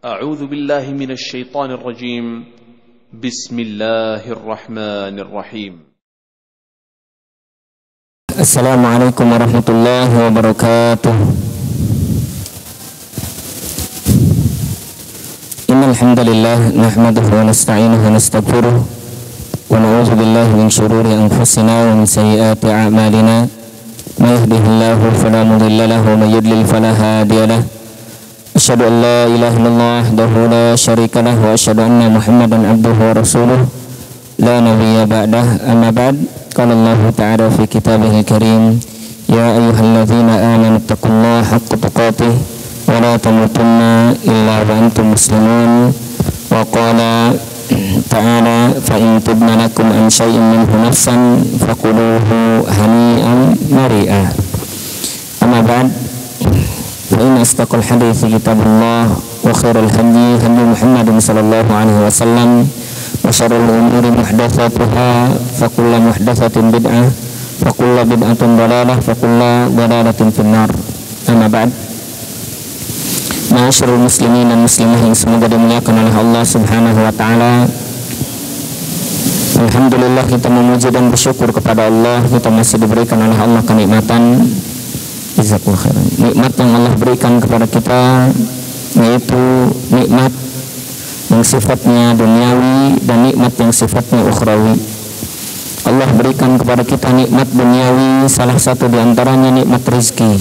أعوذ بالله من الشيطان الرجيم بسم الله الرحمن الرحيم السلام عليكم ورحمة الله وبركاته. إن الحمد لله نحمده ونستعينه ونستغفره ونعوذ بالله من شرور أنفسنا ومن سيئات أعمالنا ما يهده الله فلا مضل له ومن يضلل فلا هادي له. أشهد أن لا إله إلا الله وحده لا شريك له وأشهد أن محمدا عبده ورسوله لا نبي بعده. أما بعد قال الله تعالى في كتابه الكريم يا أيها الذين آمنوا اتقوا الله حق تقاته ولا تموتن إلا وأنتم مسلمون. وقال تعالى فإن تبن لكم عن شيء منه نفسا فكلوه هنيئا مريئا. أما بعد فإن أصدق الحديث كتاب الله وخير الهدي هدي محمد صلى الله عليه وسلم وشر الأمور محدثاتها فكل محدثة بدعة وكل بدعة ضلالة وكل ضلالة في النار. أما بعد Ma'asyiral muslimin dan muslimah yang semoga dimuliakan oleh Allah Subhanahu wa taala. Alhamdulillah, kita memuji dan bersyukur kepada Allah, kita masih diberikan oleh Allah kenikmatan. Jazakallahu khairan. Nikmat yang Allah berikan kepada kita yaitu nikmat yang sifatnya duniawi dan nikmat yang sifatnya ukhrawi. Allah berikan kepada kita nikmat duniawi, salah satu diantaranya nikmat rezeki.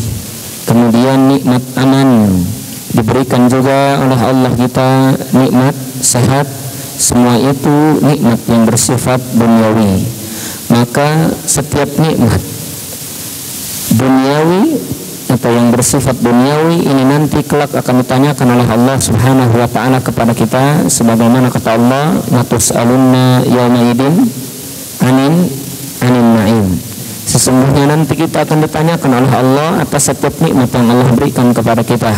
Kemudian nikmat aman, diberikan juga oleh Allah kita nikmat sehat. Semua itu nikmat yang bersifat duniawi. Maka setiap nikmat duniawi atau yang bersifat duniawi ini nanti kelak akan ditanyakan oleh Allah Subhanahu wa taala kepada kita, sebagaimana kata Allah natus'alunna yauma idin anin na'im. Sesungguhnya nanti kita akan ditanyakan oleh Allah atas setiap nikmat yang Allah berikan kepada kita,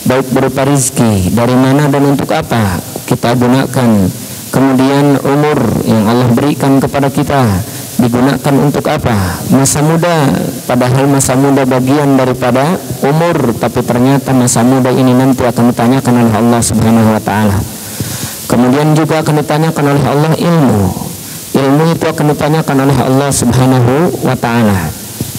baik berupa rizki, dari mana dan untuk apa kita gunakan. Kemudian umur yang Allah berikan kepada kita digunakan untuk apa? Masa muda, padahal masa muda bagian daripada umur, tapi ternyata masa muda ini nanti akan ditanyakan oleh Allah Subhanahu wa taala. Kemudian juga akan ditanyakan oleh Allah ilmu. Ilmu itu akan ditanyakan oleh Allah Subhanahu wa taala.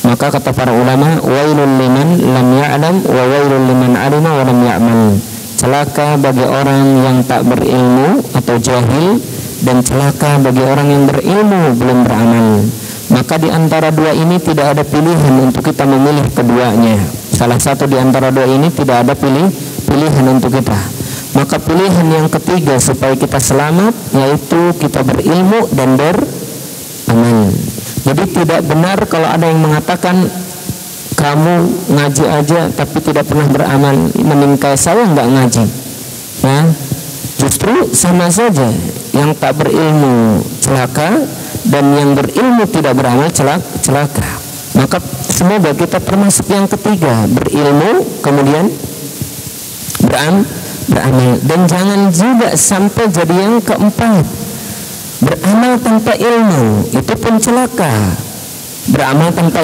Maka kata para ulama, wailul liman lam ya'lam wa wailul liman 'alima wa lam ya'mal. Celaka bagi orang yang tak berilmu atau jahil, dan celaka bagi orang yang berilmu belum beramal. Maka di antara dua ini tidak ada pilihan untuk kita memilih keduanya. Salah satu di antara dua ini tidak ada pilihan untuk kita. Maka pilihan yang ketiga supaya kita selamat yaitu kita berilmu dan beramal. Jadi tidak benar kalau ada yang mengatakan kamu ngaji aja tapi tidak pernah beramal, mending kayak saya nggak ngaji. Ya, justru sama saja. Yang tak berilmu celaka dan yang berilmu tidak beramal celaka. Maka semoga kita termasuk yang ketiga, berilmu kemudian beramal. Dan jangan juga sampai jadi yang keempat, beramal tanpa ilmu, itu pun celaka. Beramal tanpa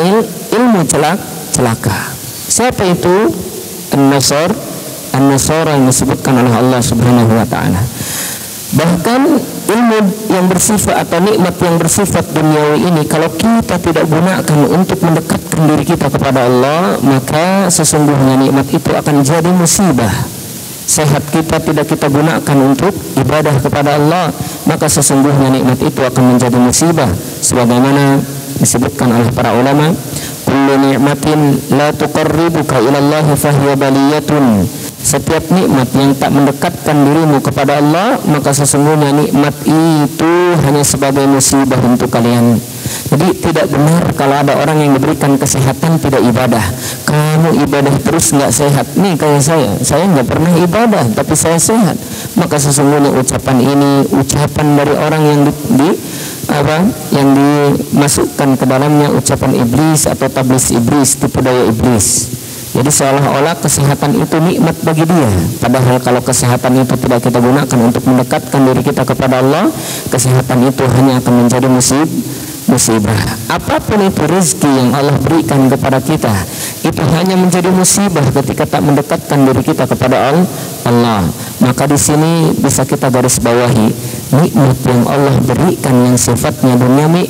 ilmu celaka. Siapa itu? An-Nasara yang disebutkan oleh Allah Subhanahu wa taala. Bahkan ilmu yang bersifat atau nikmat yang bersifat duniawi ini kalau kita tidak gunakan untuk mendekatkan diri kita kepada Allah, maka sesungguhnya nikmat itu akan jadi musibah. Sehat kita tidak kita gunakan untuk ibadah kepada Allah, maka sesungguhnya nikmat itu akan menjadi musibah. Sebagaimana disebutkan oleh para ulama, kullu ni'matin la tuqarribuka ila Allah fahiya baliyatun. Setiap nikmat yang tak mendekatkan dirimu kepada Allah, maka sesungguhnya nikmat itu hanya sebagai musibah untuk kalian. Jadi tidak benar kalau ada orang yang diberikan kesehatan tidak ibadah. Kamu ibadah terus nggak sehat. Nih kayak saya nggak pernah ibadah tapi saya sehat. Maka sesungguhnya ucapan ini ucapan dari orang yang dimasukkan ke dalamnya ucapan iblis atau tablis iblis, tipu daya iblis. Jadi seolah-olah kesehatan itu nikmat bagi dia, padahal kalau kesehatan itu tidak kita gunakan untuk mendekatkan diri kita kepada Allah, kesehatan itu hanya akan menjadi musibah. Apapun itu rezeki yang Allah berikan kepada kita, itu hanya menjadi musibah ketika tak mendekatkan diri kita kepada Allah. Maka di sini bisa kita garis bawahi nikmat yang Allah berikan yang sifatnya duniawi,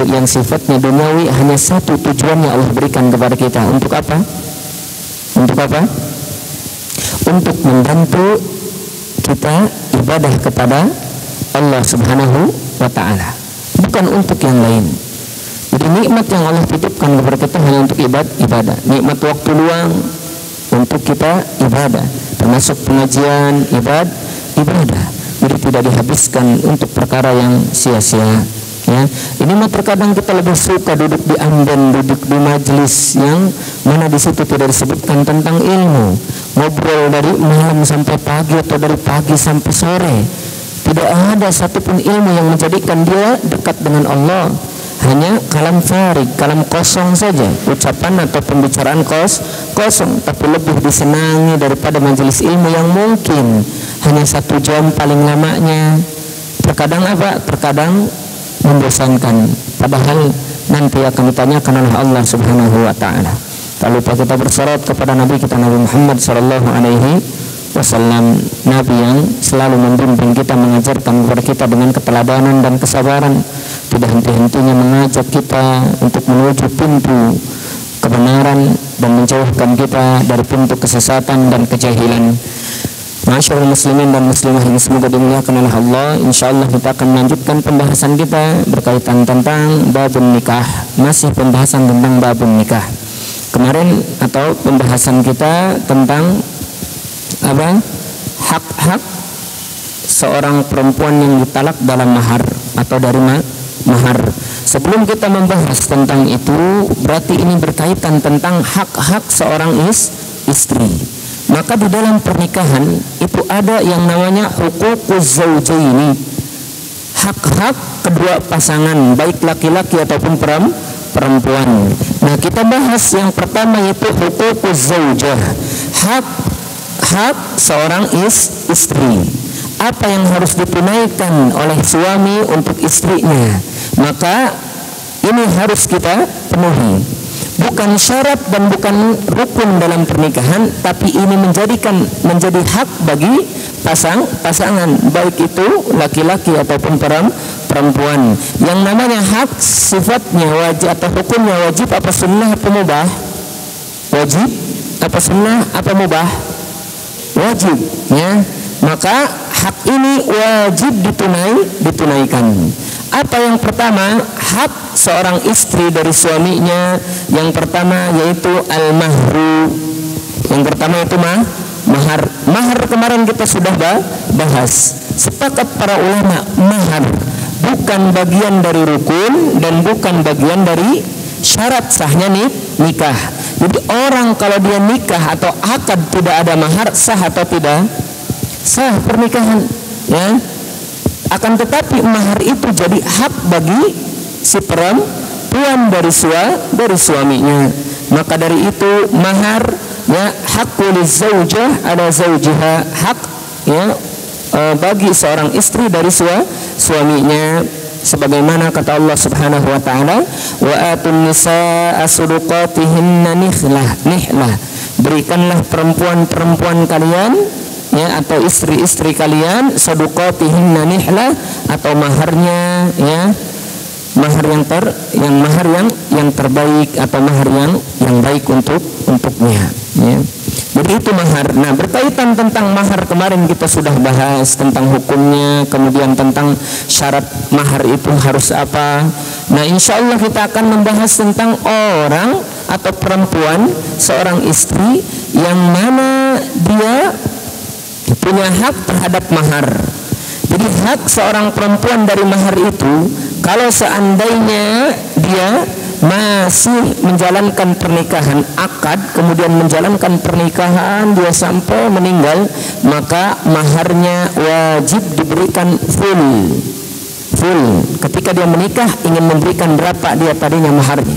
yang sifatnya duniawi hanya satu tujuannya Allah berikan kepada kita. Untuk apa? Untuk apa? Untuk membantu kita ibadah kepada Allah Subhanahu wa ta'ala, bukan untuk yang lain. Jadi nikmat yang Allah titipkan kepada kita hanya untuk ibadah. Nikmat waktu luang untuk kita ibadah, termasuk pengajian, ibadah. Jadi tidak dihabiskan untuk perkara yang sia-sia. Ya, ini mah terkadang kita lebih suka duduk di amben, duduk di majelis yang mana di situ tidak disebutkan tentang ilmu, ngobrol dari malam sampai pagi atau dari pagi sampai sore. Tidak ada satupun ilmu yang menjadikan dia dekat dengan Allah. Hanya kalam farig, kalam kosong saja, ucapan atau pembicaraan kosong, tapi lebih disenangi daripada majelis ilmu yang mungkin hanya 1 jam paling lamanya. Terkadang apa? Terkadang membosankan, padahal nanti akan ditanyakan oleh Allah Subhanahu wa ta'ala. Tak lupa kita bersolat kepada Nabi kita Nabi Muhammad sallallahu alaihi wasallam, Nabi yang selalu membimbing kita, mengajarkan kepada kita dengan keteladanan dan kesabaran, tidak henti-hentinya mengajak kita untuk menuju pintu kebenaran dan menjauhkan kita dari pintu kesesatan dan kejahilan. Masyaallah muslimin dan muslimah yang semoga dimuliakan oleh Allah, insyaallah kita akan melanjutkan pembahasan kita berkaitan tentang babun nikah, masih pembahasan tentang babun nikah. Kemarin atau pembahasan kita tentang apa? Hak-hak seorang perempuan yang ditalak dalam mahar atau dari mahar. Sebelum kita membahas tentang itu, berarti ini berkaitan tentang hak-hak seorang istri. Maka di dalam pernikahan itu ada yang namanya huququz zaujaini, hak-hak kedua pasangan, baik laki-laki ataupun perempuan. Nah, kita bahas yang pertama yaitu huququz zaujah, hak seorang istri. Apa yang harus ditunaikan oleh suami untuk istrinya, maka ini harus kita penuhi. Bukan syarat dan bukan rukun dalam pernikahan, tapi ini menjadi hak bagi pasangan, baik itu laki-laki ataupun perempuan. Yang namanya hak sifatnya wajib atau hukumnya wajib apa sunnah apa mubah? Wajib apa sunnah apa mubah? Wajib, ya. Maka hak ini wajib ditunaikan. Apa yang pertama? Hak seorang istri dari suaminya. Yang pertama yaitu al-mahru. Yang pertama itu mahar. Mahar kemarin kita sudah bahas. Sepakat para ulama, mahar bukan bagian dari rukun dan bukan bagian dari syarat sahnya nikah. Jadi orang kalau dia nikah atau akad tidak ada mahar, sah atau tidak? Sah pernikahan, ya. Akan tetapi mahar itu jadi hak bagi si perempuan dari suaminya. Maka dari itu mahar, ya, hakul zaujah ada zaujiha, hak, ya, bagi seorang istri dari suaminya, sebagaimana kata Allah Subhanahu wa taala, wa atun nisaa sadaqatihinna nihlah, berikanlah perempuan-perempuan kalian, ya, atau istri-istri kalian sadaqatihinna nihlah, atau maharnya, ya, mahar yang terbaik atau mahar yang baik untuknya, ya. Jadi itu mahar. Nah, berkaitan tentang mahar kemarin kita sudah bahas tentang hukumnya, kemudian tentang syarat mahar itu harus apa. Nah, insya Allah kita akan membahas tentang orang atau perempuan, seorang istri yang mana dia punya hak terhadap mahar. Jadi hak seorang perempuan dari mahar itu, kalau seandainya dia masih menjalankan pernikahan akad, kemudian menjalankan pernikahan dia sampai meninggal, maka maharnya wajib diberikan full. Ketika dia menikah ingin memberikan berapa dia tadinya maharnya,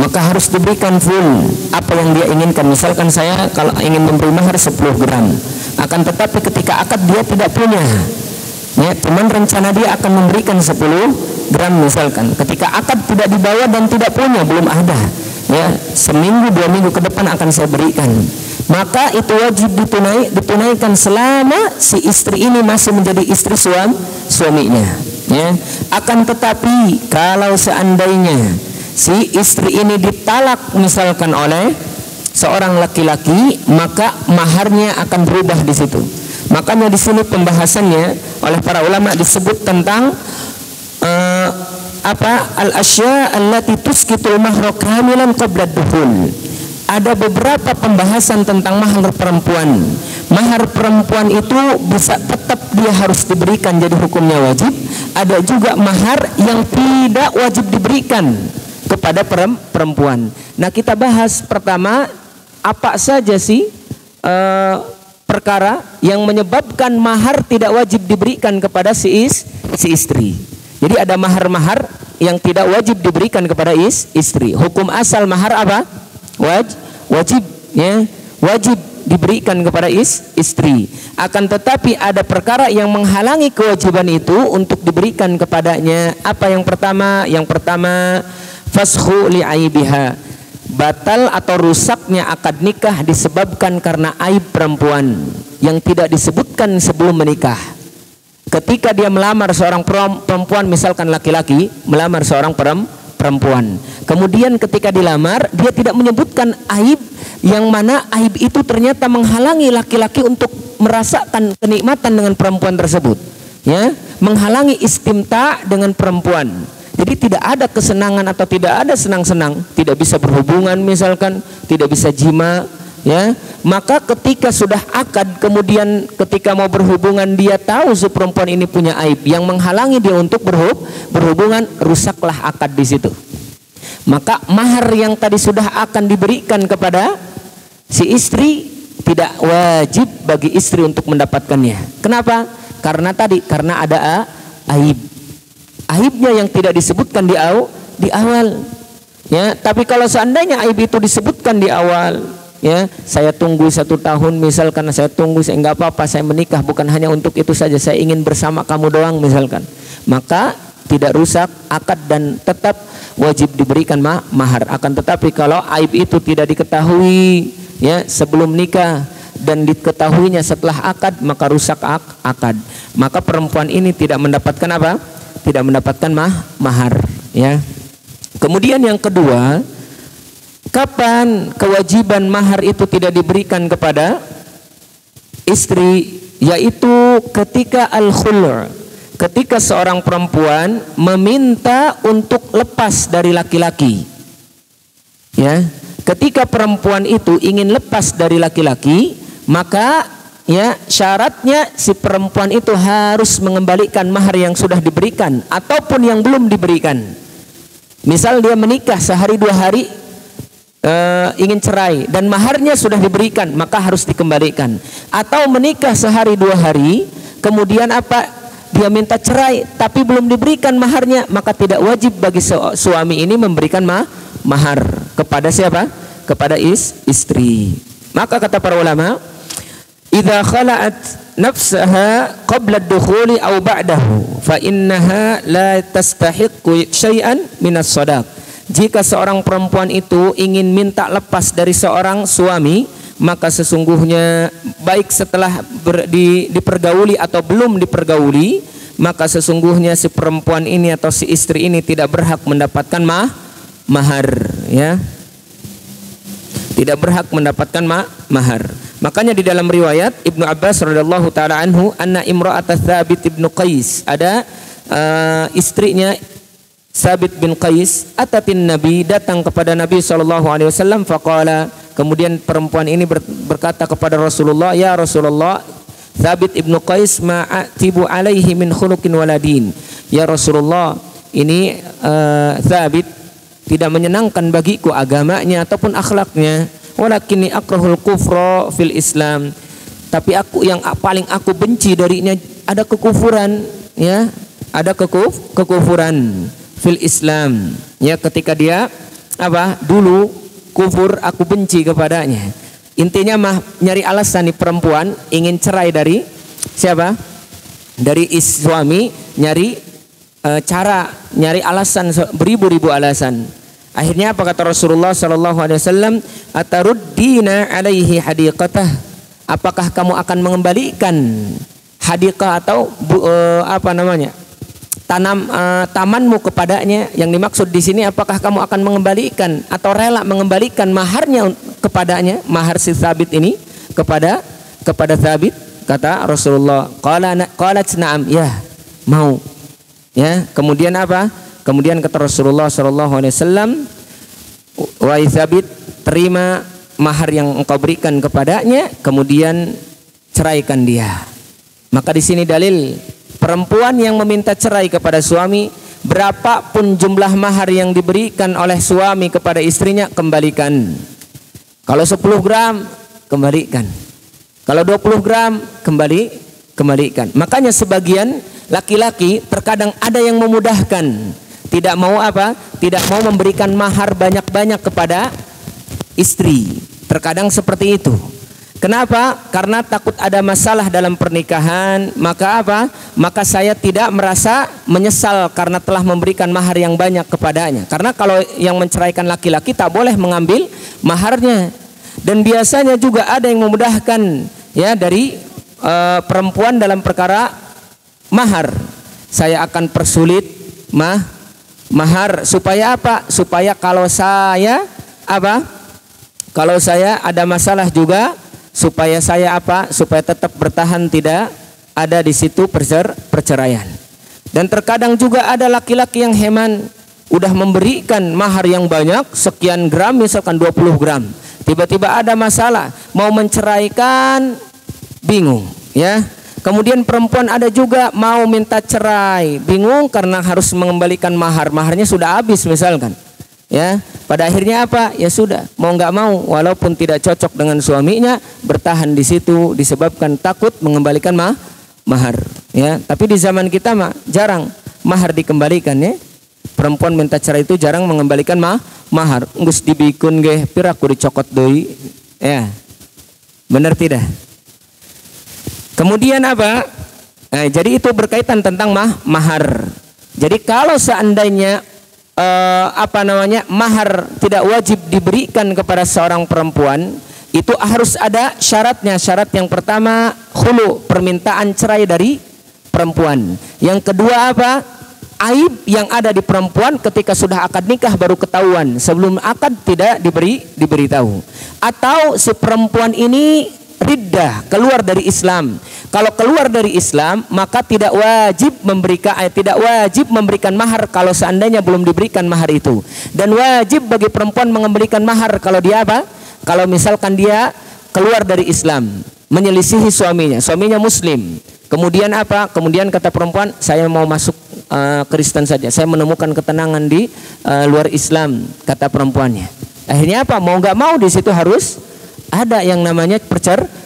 maka harus diberikan full apa yang dia inginkan. Misalkan saya kalau ingin memberi mahar 10 gram, akan tetapi ketika akad dia tidak punya, ya, cuman rencana dia akan memberikan 10 gram misalkan. Ketika akad tidak dibawa dan tidak punya, belum ada, ya seminggu 2 minggu ke depan akan saya berikan, maka itu wajib ditunaikan selama si istri ini masih menjadi istri suaminya, ya. Akan tetapi kalau seandainya si istri ini ditalak misalkan oleh seorang laki-laki, maka maharnya akan berubah di situ. Makanya di sini pembahasannya oleh para ulama disebut tentang al-asya allati tusqitul mahra kamilan qabla dukhul. Ada beberapa pembahasan tentang mahar perempuan. Mahar perempuan itu bisa tetap dia harus diberikan, jadi hukumnya wajib. Ada juga mahar yang tidak wajib diberikan kepada perempuan. Nah, kita bahas pertama, apa saja sih perkara yang menyebabkan mahar tidak wajib diberikan kepada si istri. Jadi ada mahar-mahar yang tidak wajib diberikan kepada istri. Hukum asal mahar apa? Wajib, ya, wajib diberikan kepada istri. Akan tetapi ada perkara yang menghalangi kewajiban itu untuk diberikan kepadanya. Apa yang pertama? Yang pertama, fashu li'aibiha. Batal atau rusaknya akad nikah disebabkan karena aib perempuan yang tidak disebutkan sebelum menikah. Ketika dia melamar seorang perempuan, misalkan laki-laki melamar seorang perempuan, kemudian ketika dilamar dia tidak menyebutkan aib, yang mana aib itu ternyata menghalangi laki-laki untuk merasakan kenikmatan dengan perempuan tersebut, ya, menghalangi istimta dengan perempuan. Jadi tidak ada kesenangan atau tidak ada senang-senang, tidak bisa berhubungan misalkan, tidak bisa jima, ya. Maka ketika sudah akad, kemudian ketika mau berhubungan dia tahu si perempuan ini punya aib yang menghalangi dia untuk berhubungan, rusaklah akad di situ. Maka mahar yang tadi sudah akan diberikan kepada si istri tidak wajib bagi istri untuk mendapatkannya. Kenapa? Karena ada aib. Aibnya yang tidak disebutkan di awal, ya. Tapi kalau seandainya aib itu disebutkan di awal, ya, saya tunggu 1 tahun misalkan, saya tunggu, saya nggak apa-apa, saya menikah bukan hanya untuk itu saja, saya ingin bersama kamu doang misalkan, maka tidak rusak akad dan tetap wajib diberikan mahar. Akan tetapi kalau aib itu tidak diketahui, ya, sebelum nikah dan diketahuinya setelah akad, maka rusak akad. Maka perempuan ini tidak mendapatkan apa? Tidak mendapatkan mahar, ya. Kemudian yang kedua, kapan kewajiban mahar itu tidak diberikan kepada istri? Yaitu ketika al-khul', ketika seorang perempuan meminta untuk lepas dari laki-laki, ya. Ketika perempuan itu ingin lepas dari laki-laki, maka, ya, syaratnya si perempuan itu harus mengembalikan mahar yang sudah diberikan ataupun yang belum diberikan. Misal dia menikah sehari 2 hari, ingin cerai dan maharnya sudah diberikan, maka harus dikembalikan. Atau menikah sehari 2 hari, kemudian apa? Dia minta cerai tapi belum diberikan maharnya, maka tidak wajib bagi suami ini memberikan mahar kepada siapa? Kepada istri. Maka kata para ulama, idza khala'at nafsaha qabla ad-dukhuli aw ba'dahu fa innaha la tastahiqqu syai'an min as-sadaq. Jika seorang perempuan itu ingin minta lepas dari seorang suami, maka sesungguhnya baik setelah dipergauli atau belum dipergauli, maka sesungguhnya si perempuan ini atau si istri ini tidak berhak mendapatkan mahar, ya. Tidak berhak mendapatkan mahar. Makanya di dalam riwayat Ibnu Abbas radhiyallahu taala anhu, anna imra'at Tsabit ibnu Qais, ada istrinya Tsabit bin Qais, atatin Nabi, datang kepada Nabi SAW, faqala, kemudian perempuan ini berkata kepada Rasulullah, ya Rasulullah, Tsabit ibnu Qais ma'atibu alaihi min khuluqin waladin. Ya Rasulullah, ini Tsabit tidak menyenangkan bagiku agamanya ataupun akhlaknya, walakinni akrahul kufra fil Islam, tapi yang paling aku benci darinya ada kekufuran, ya, ada kekufuran fil Islam, ya, ketika dia apa dulu kufur, aku benci kepadanya. Intinya mah nyari alasan nih, perempuan ingin cerai dari siapa? Dari suami, nyari cara, nyari alasan, beribu-ribu alasan. Akhirnya apa kata Rasulullah sallallahu alaihi wasallam? Ataruddina alaihi hadiqatah. Apakah kamu akan mengembalikan hadiqah atau tamanmu kepadanya? Yang dimaksud di sini apakah kamu akan mengembalikan atau rela mengembalikan maharnya kepadanya, mahar si Thabit ini kepada Thabit? Kata Rasulullah, qalat na'am, ya, mau. Ya, kemudian apa? Kemudian kata Rasulullah sallallahu alaihi wasallam, wahai Thabit, terima mahar yang engkau berikan kepadanya, kemudian ceraikan dia. Maka di sini dalil perempuan yang meminta cerai kepada suami, berapapun jumlah mahar yang diberikan oleh suami kepada istrinya, kembalikan. Kalau 10 gram, kembalikan. Kalau 20 gram, kembalikan. Makanya sebagian laki-laki terkadang ada yang memudahkan, tidak mau memberikan mahar banyak-banyak kepada istri. Terkadang seperti itu. Kenapa? Karena takut ada masalah dalam pernikahan. Maka saya tidak merasa menyesal karena telah memberikan mahar yang banyak kepadanya. Karena kalau yang menceraikan laki-laki tak boleh mengambil maharnya. Dan biasanya juga ada yang memudahkan ya dari perempuan dalam perkara mahar. Saya akan persulit mahar supaya apa? Supaya kalau saya ada masalah juga, supaya saya supaya tetap bertahan, tidak ada di situ perceraian. Dan terkadang juga ada laki-laki yang heman, udah memberikan mahar yang banyak, sekian gram, misalkan 20 gram. Tiba-tiba ada masalah, mau menceraikan, bingung, ya. Kemudian perempuan ada juga mau minta cerai, bingung karena harus mengembalikan maharnya sudah habis misalkan. Ya, pada akhirnya ya sudah, mau nggak mau, walaupun tidak cocok dengan suaminya, bertahan di situ disebabkan takut mengembalikan mahar. Ya, tapi di zaman kita jarang mahar dikembalikan ya. Perempuan minta cerai itu jarang mengembalikan mahar. Ngus dibikun ge piraku dicokot deui. Ya. Benar tidak? Kemudian Nah, jadi itu berkaitan tentang mahar. Jadi kalau seandainya mahar tidak wajib diberikan kepada seorang perempuan, itu harus ada syaratnya. Syarat yang pertama khulu, permintaan cerai dari perempuan. Yang kedua aib yang ada di perempuan ketika sudah akad nikah baru ketahuan, sebelum akad tidak diberitahu. Atau si perempuan ini riddah, keluar dari Islam. Kalau keluar dari Islam, maka tidak wajib memberikan mahar kalau seandainya belum diberikan mahar itu. Dan wajib bagi perempuan mengembalikan mahar kalau dia kalau misalkan dia keluar dari Islam, menyelisihi suaminya muslim. Kemudian Kemudian kata perempuan, saya mau masuk Kristen saja. Saya menemukan ketenangan di luar Islam, kata perempuannya. Akhirnya mau nggak mau di situ harus ada yang namanya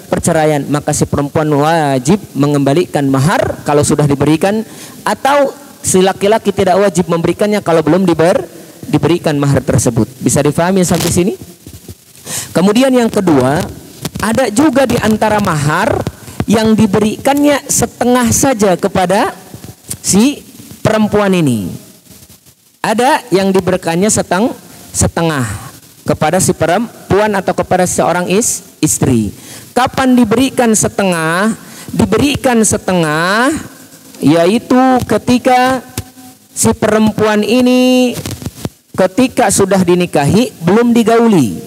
perceraian. Maka si perempuan wajib mengembalikan mahar kalau sudah diberikan, atau si laki-laki tidak wajib memberikannya kalau belum diberikan mahar tersebut. Bisa difahami sampai sini? Kemudian yang kedua, ada juga di antara mahar yang diberikannya setengah saja kepada si perempuan ini. Ada yang diberikannya setengah kepada si perempuan atau kepada seorang istri. Kapan diberikan setengah? Diberikan setengah yaitu ketika si perempuan ini ketika sudah dinikahi belum digauli.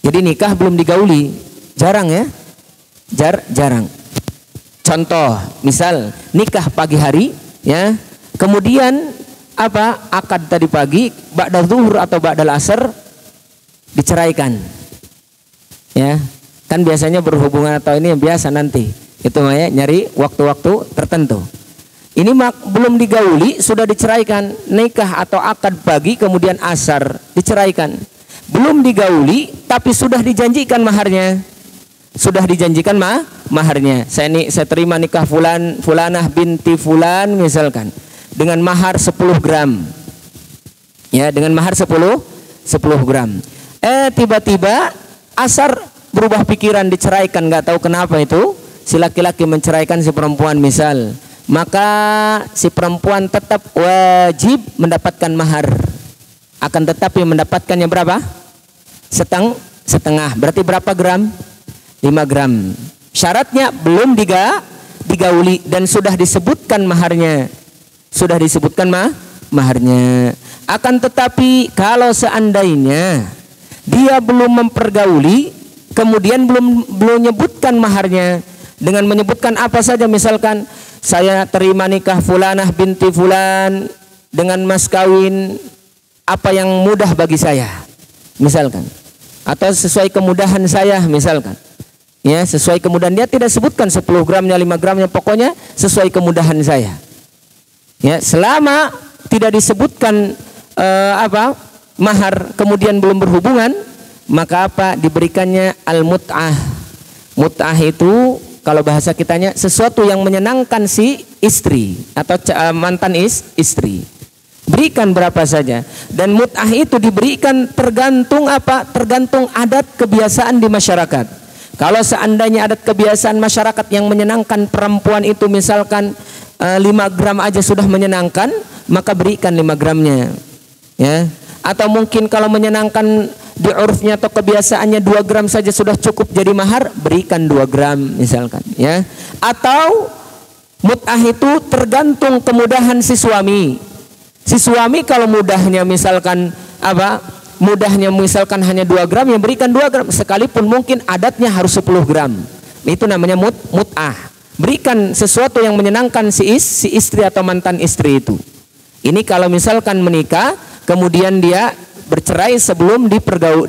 Jadi nikah belum digauli, jarang ya? Jarang. Contoh, misal nikah pagi hari ya. Kemudian akad tadi pagi, ba'da zuhur atau ba'da asar diceraikan. Ya, kan biasanya berhubungan atau ini yang biasa nanti. Itu nyari waktu-waktu tertentu. Ini belum digauli sudah diceraikan. Nikah atau akad pagi kemudian asar diceraikan. Belum digauli tapi sudah dijanjikan maharnya. Maharnya. Saya terima nikah fulanah binti fulan misalkan dengan mahar 10 gram. Ya, dengan mahar 10 gram. Tiba-tiba asar berubah pikiran, diceraikan, nggak tahu kenapa itu. Si laki-laki menceraikan si perempuan misal. maka si perempuan tetap wajib mendapatkan mahar. Akan tetapi mendapatkannya berapa? Setengah. Berarti berapa gram? 5 gram. Syaratnya belum digauli dan sudah disebutkan maharnya. Maharnya. Akan tetapi kalau seandainya dia belum mempergauli, kemudian belum menyebutkan maharnya, dengan menyebutkan apa saja, misalkan saya terima nikah fulanah binti fulan dengan mas kawin apa yang mudah bagi saya, misalkan, atau sesuai kemudahan saya, misalkan, ya, sesuai kemudahan. Dia tidak sebutkan 10 gramnya, 5 gramnya, pokoknya sesuai kemudahan saya, ya. Selama tidak disebutkan mahar, kemudian belum berhubungan, maka apa? Diberikannya al-mut'ah. Mut'ah itu kalau bahasa kitanya sesuatu yang menyenangkan si istri atau mantan istri. Berikan berapa saja. Dan mut'ah itu diberikan tergantung apa? Tergantung adat kebiasaan di masyarakat. Kalau seandainya adat kebiasaan masyarakat yang menyenangkan perempuan itu, misalkan 5 gram aja sudah menyenangkan, maka berikan 5 gramnya, ya. Atau mungkin kalau menyenangkan di urfnya atau kebiasaannya 2 gram saja sudah cukup jadi mahar, berikan 2 gram misalkan, ya. Atau mut'ah itu tergantung kemudahan si suami. Si suami kalau mudahnya misalkan mudahnya misalkan hanya 2 gram, ya berikan 2 gram, sekalipun mungkin adatnya harus 10 gram. Itu namanya mut'ah. Berikan sesuatu yang menyenangkan si istri atau mantan istri itu. Ini kalau misalkan menikah, kemudian dia bercerai sebelum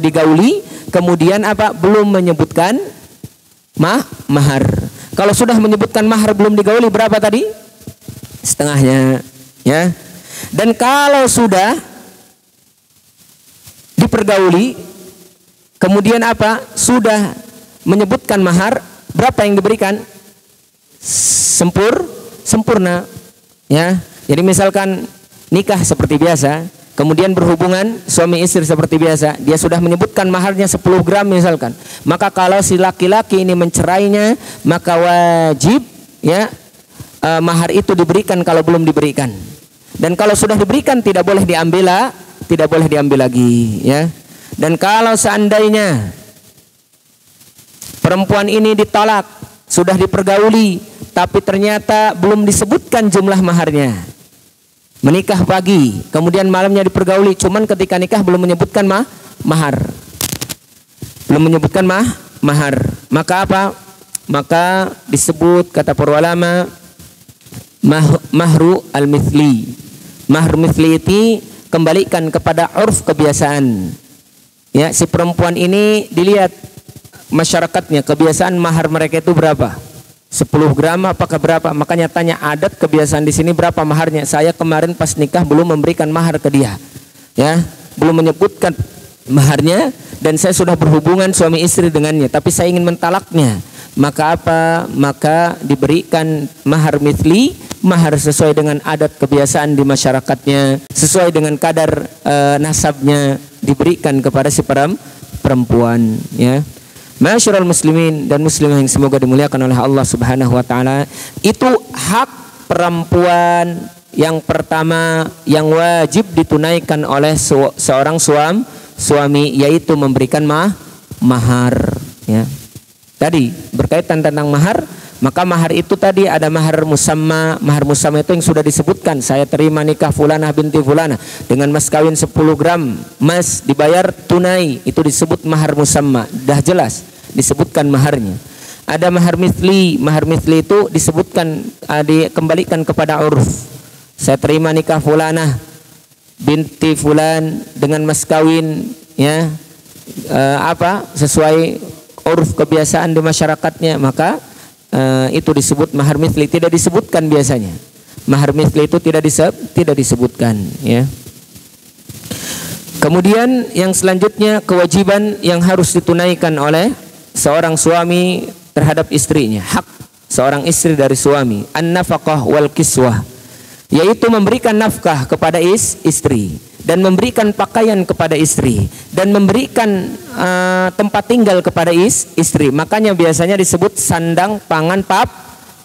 digauli, kemudian belum menyebutkan mahar. Kalau sudah menyebutkan mahar belum digauli, berapa tadi? Setengahnya, ya. Dan kalau sudah dipergauli, kemudian sudah menyebutkan mahar, berapa yang diberikan? Sempurna, ya. Jadi misalkan nikah seperti biasa, kemudian berhubungan suami istri seperti biasa, dia sudah menyebutkan maharnya 10 gram misalkan, maka kalau si laki-laki ini mencerainya, maka wajib, ya, mahar itu diberikan kalau belum diberikan. Dan kalau sudah diberikan tidak boleh diambil lagi, ya. Dan kalau seandainya perempuan ini ditolak, sudah dipergauli, tapi ternyata belum disebutkan jumlah maharnya, menikah pagi, kemudian malamnya dipergauli, cuman ketika nikah belum menyebutkan mahar, maka maka disebut, kata para ulama, mahru al-mithli. Mahar mithli itu kembalikan kepada urf kebiasaan, ya. Si perempuan ini dilihat masyarakatnya, kebiasaan mahar mereka itu berapa? 10 gram apakah berapa? Makanya tanya adat kebiasaan di sini berapa maharnya. Saya kemarin pas nikah belum memberikan mahar ke dia, ya, belum menyebutkan maharnya, dan saya sudah berhubungan suami istri dengannya, tapi saya ingin mentalaknya. Maka maka diberikan mahar mithli, mahar sesuai dengan adat kebiasaan di masyarakatnya, sesuai dengan kadar nasabnya, diberikan kepada si perempuan, ya. Masyarul muslimin dan muslimah yang semoga dimuliakan oleh Allah Subhanahu wa taala, itu hak perempuan yang pertama yang wajib ditunaikan oleh seorang suami, yaitu memberikan mahar, ya. Tadi berkaitan tentang mahar, maka mahar itu tadi ada mahar musamma. Mahar musamma itu yang sudah disebutkan, saya terima nikah fulanah binti fulanah dengan mas kawin 10 gram mas dibayar tunai, itu disebut mahar musamma, dah jelas disebutkan maharnya. Ada mahar mithli. Mahar mithli itu disebutkan, dikembalikan kepada urf. Saya terima nikah fulanah binti fulan dengan mas kawin, ya, sesuai uruf kebiasaan di masyarakatnya, maka itu disebut mahar mithli. Tidak disebutkan biasanya. Mahar mithli itu tidak disebutkan, ya. Kemudian yang selanjutnya, kewajiban yang harus ditunaikan oleh seorang suami terhadap istrinya, hak seorang istri dari suami, an-nafaqah wal kiswah, yaitu memberikan nafkah kepada istri, dan memberikan pakaian kepada istri, dan memberikan tempat tinggal kepada istri. Makanya biasanya disebut sandang, pangan,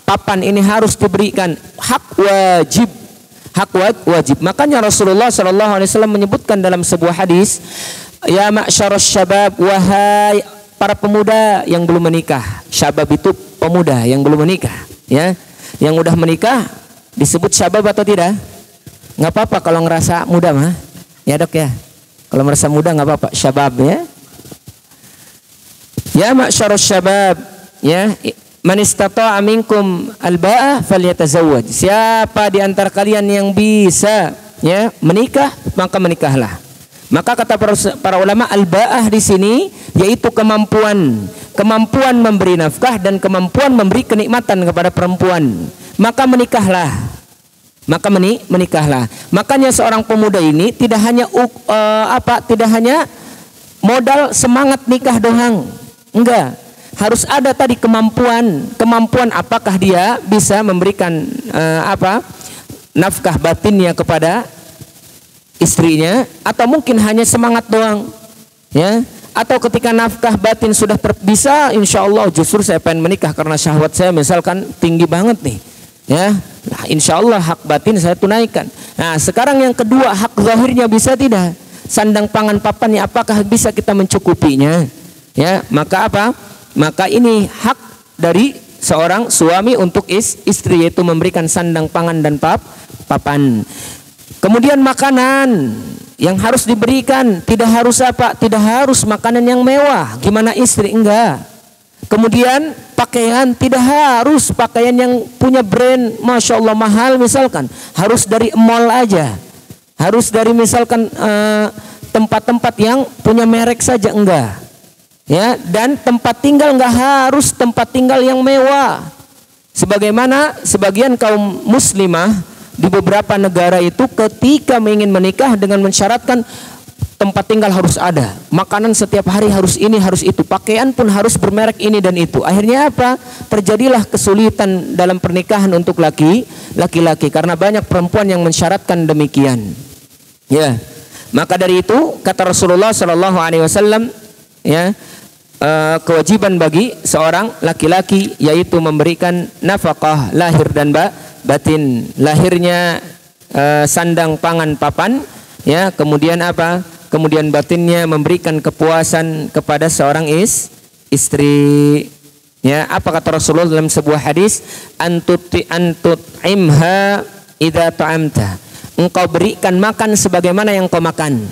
papan ini harus diberikan, hak wajib. Hak wajib. Makanya Rasulullah SAW menyebutkan dalam sebuah hadis, ya ma'syarus syabab, wahai para pemuda yang belum menikah. Syabab itu pemuda yang belum menikah, ya. Yang udah menikah disebut syabab atau tidak? Nggak apa-apa kalau ngerasa muda mah, ya dok ya. Kalau merasa muda nggak apa-apa, syabab ya. Ya ma'syarus syabab, ya. Man istata'a minkum al-ba'a falyatazawwaj. Siapa di antara kalian yang bisa ya menikah, maka menikahlah. Maka kata para ulama, al-ba'ah di sini yaitu kemampuan memberi nafkah dan kemampuan memberi kenikmatan kepada perempuan. Maka menikahlah. Menikahlah. Makanya seorang pemuda ini tidak hanya modal semangat nikah doang. Enggak. Harus ada tadi kemampuan apakah dia bisa memberikan nafkah batinnya kepada istrinya, atau mungkin hanya semangat doang, ya. Atau ketika nafkah batin sudah bisa, insya Allah justru saya pengen menikah karena syahwat saya misalkan tinggi banget nih, ya. Nah, insya Allah hak batin saya tunaikan. Nah, sekarang yang kedua, hak zahirnya bisa tidak? Sandang pangan papannya apakah bisa kita mencukupinya? Ya, maka apa? Maka ini hak dari seorang suami untuk istri, yaitu memberikan sandang pangan dan papan. Kemudian makanan yang harus diberikan tidak harus makanan yang mewah. Gimana istri? Enggak. Kemudian pakaian tidak harus pakaian yang punya brand masya Allah mahal misalkan. Harus dari mall aja. Harus dari misalkan tempat-tempat yang punya merek saja, enggak. Ya, dan tempat tinggal nggak harus tempat tinggal yang mewah. Sebagaimana sebagian kaum muslimah di beberapa negara itu ketika ingin menikah dengan mensyaratkan tempat tinggal harus ada, makanan setiap hari harus ini harus itu, pakaian pun harus bermerek ini dan itu. Akhirnya apa? Terjadilah kesulitan dalam pernikahan untuk laki-laki karena banyak perempuan yang mensyaratkan demikian. Ya, maka dari itu kata Rasulullah SAW, ya. Kewajiban bagi seorang laki-laki yaitu memberikan nafkah lahir dan batin. Lahirnya sandang pangan papan, ya, kemudian apa? Kemudian batinnya memberikan kepuasan kepada seorang istri. Ya, apa kata Rasulullah dalam sebuah hadis? Antut'imha idza ta'amta. Engkau berikan makan sebagaimana yang kau makan.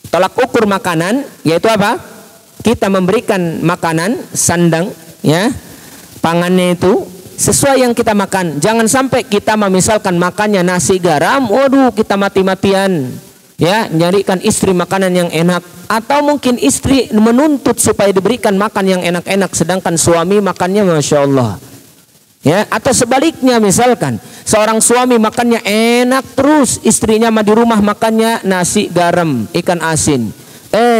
Tolak ukur makanan yaitu apa? Kita memberikan makanan sandang, ya, pangannya itu sesuai yang kita makan. Jangan sampai kita misalkan makannya nasi garam, waduh kita mati-matian, ya, nyarikan istri makanan yang enak, atau mungkin istri menuntut supaya diberikan makan yang enak-enak sedangkan suami makannya masya Allah, ya. Atau sebaliknya misalkan seorang suami makannya enak terus, istrinya mah di rumah makannya nasi garam, ikan asin.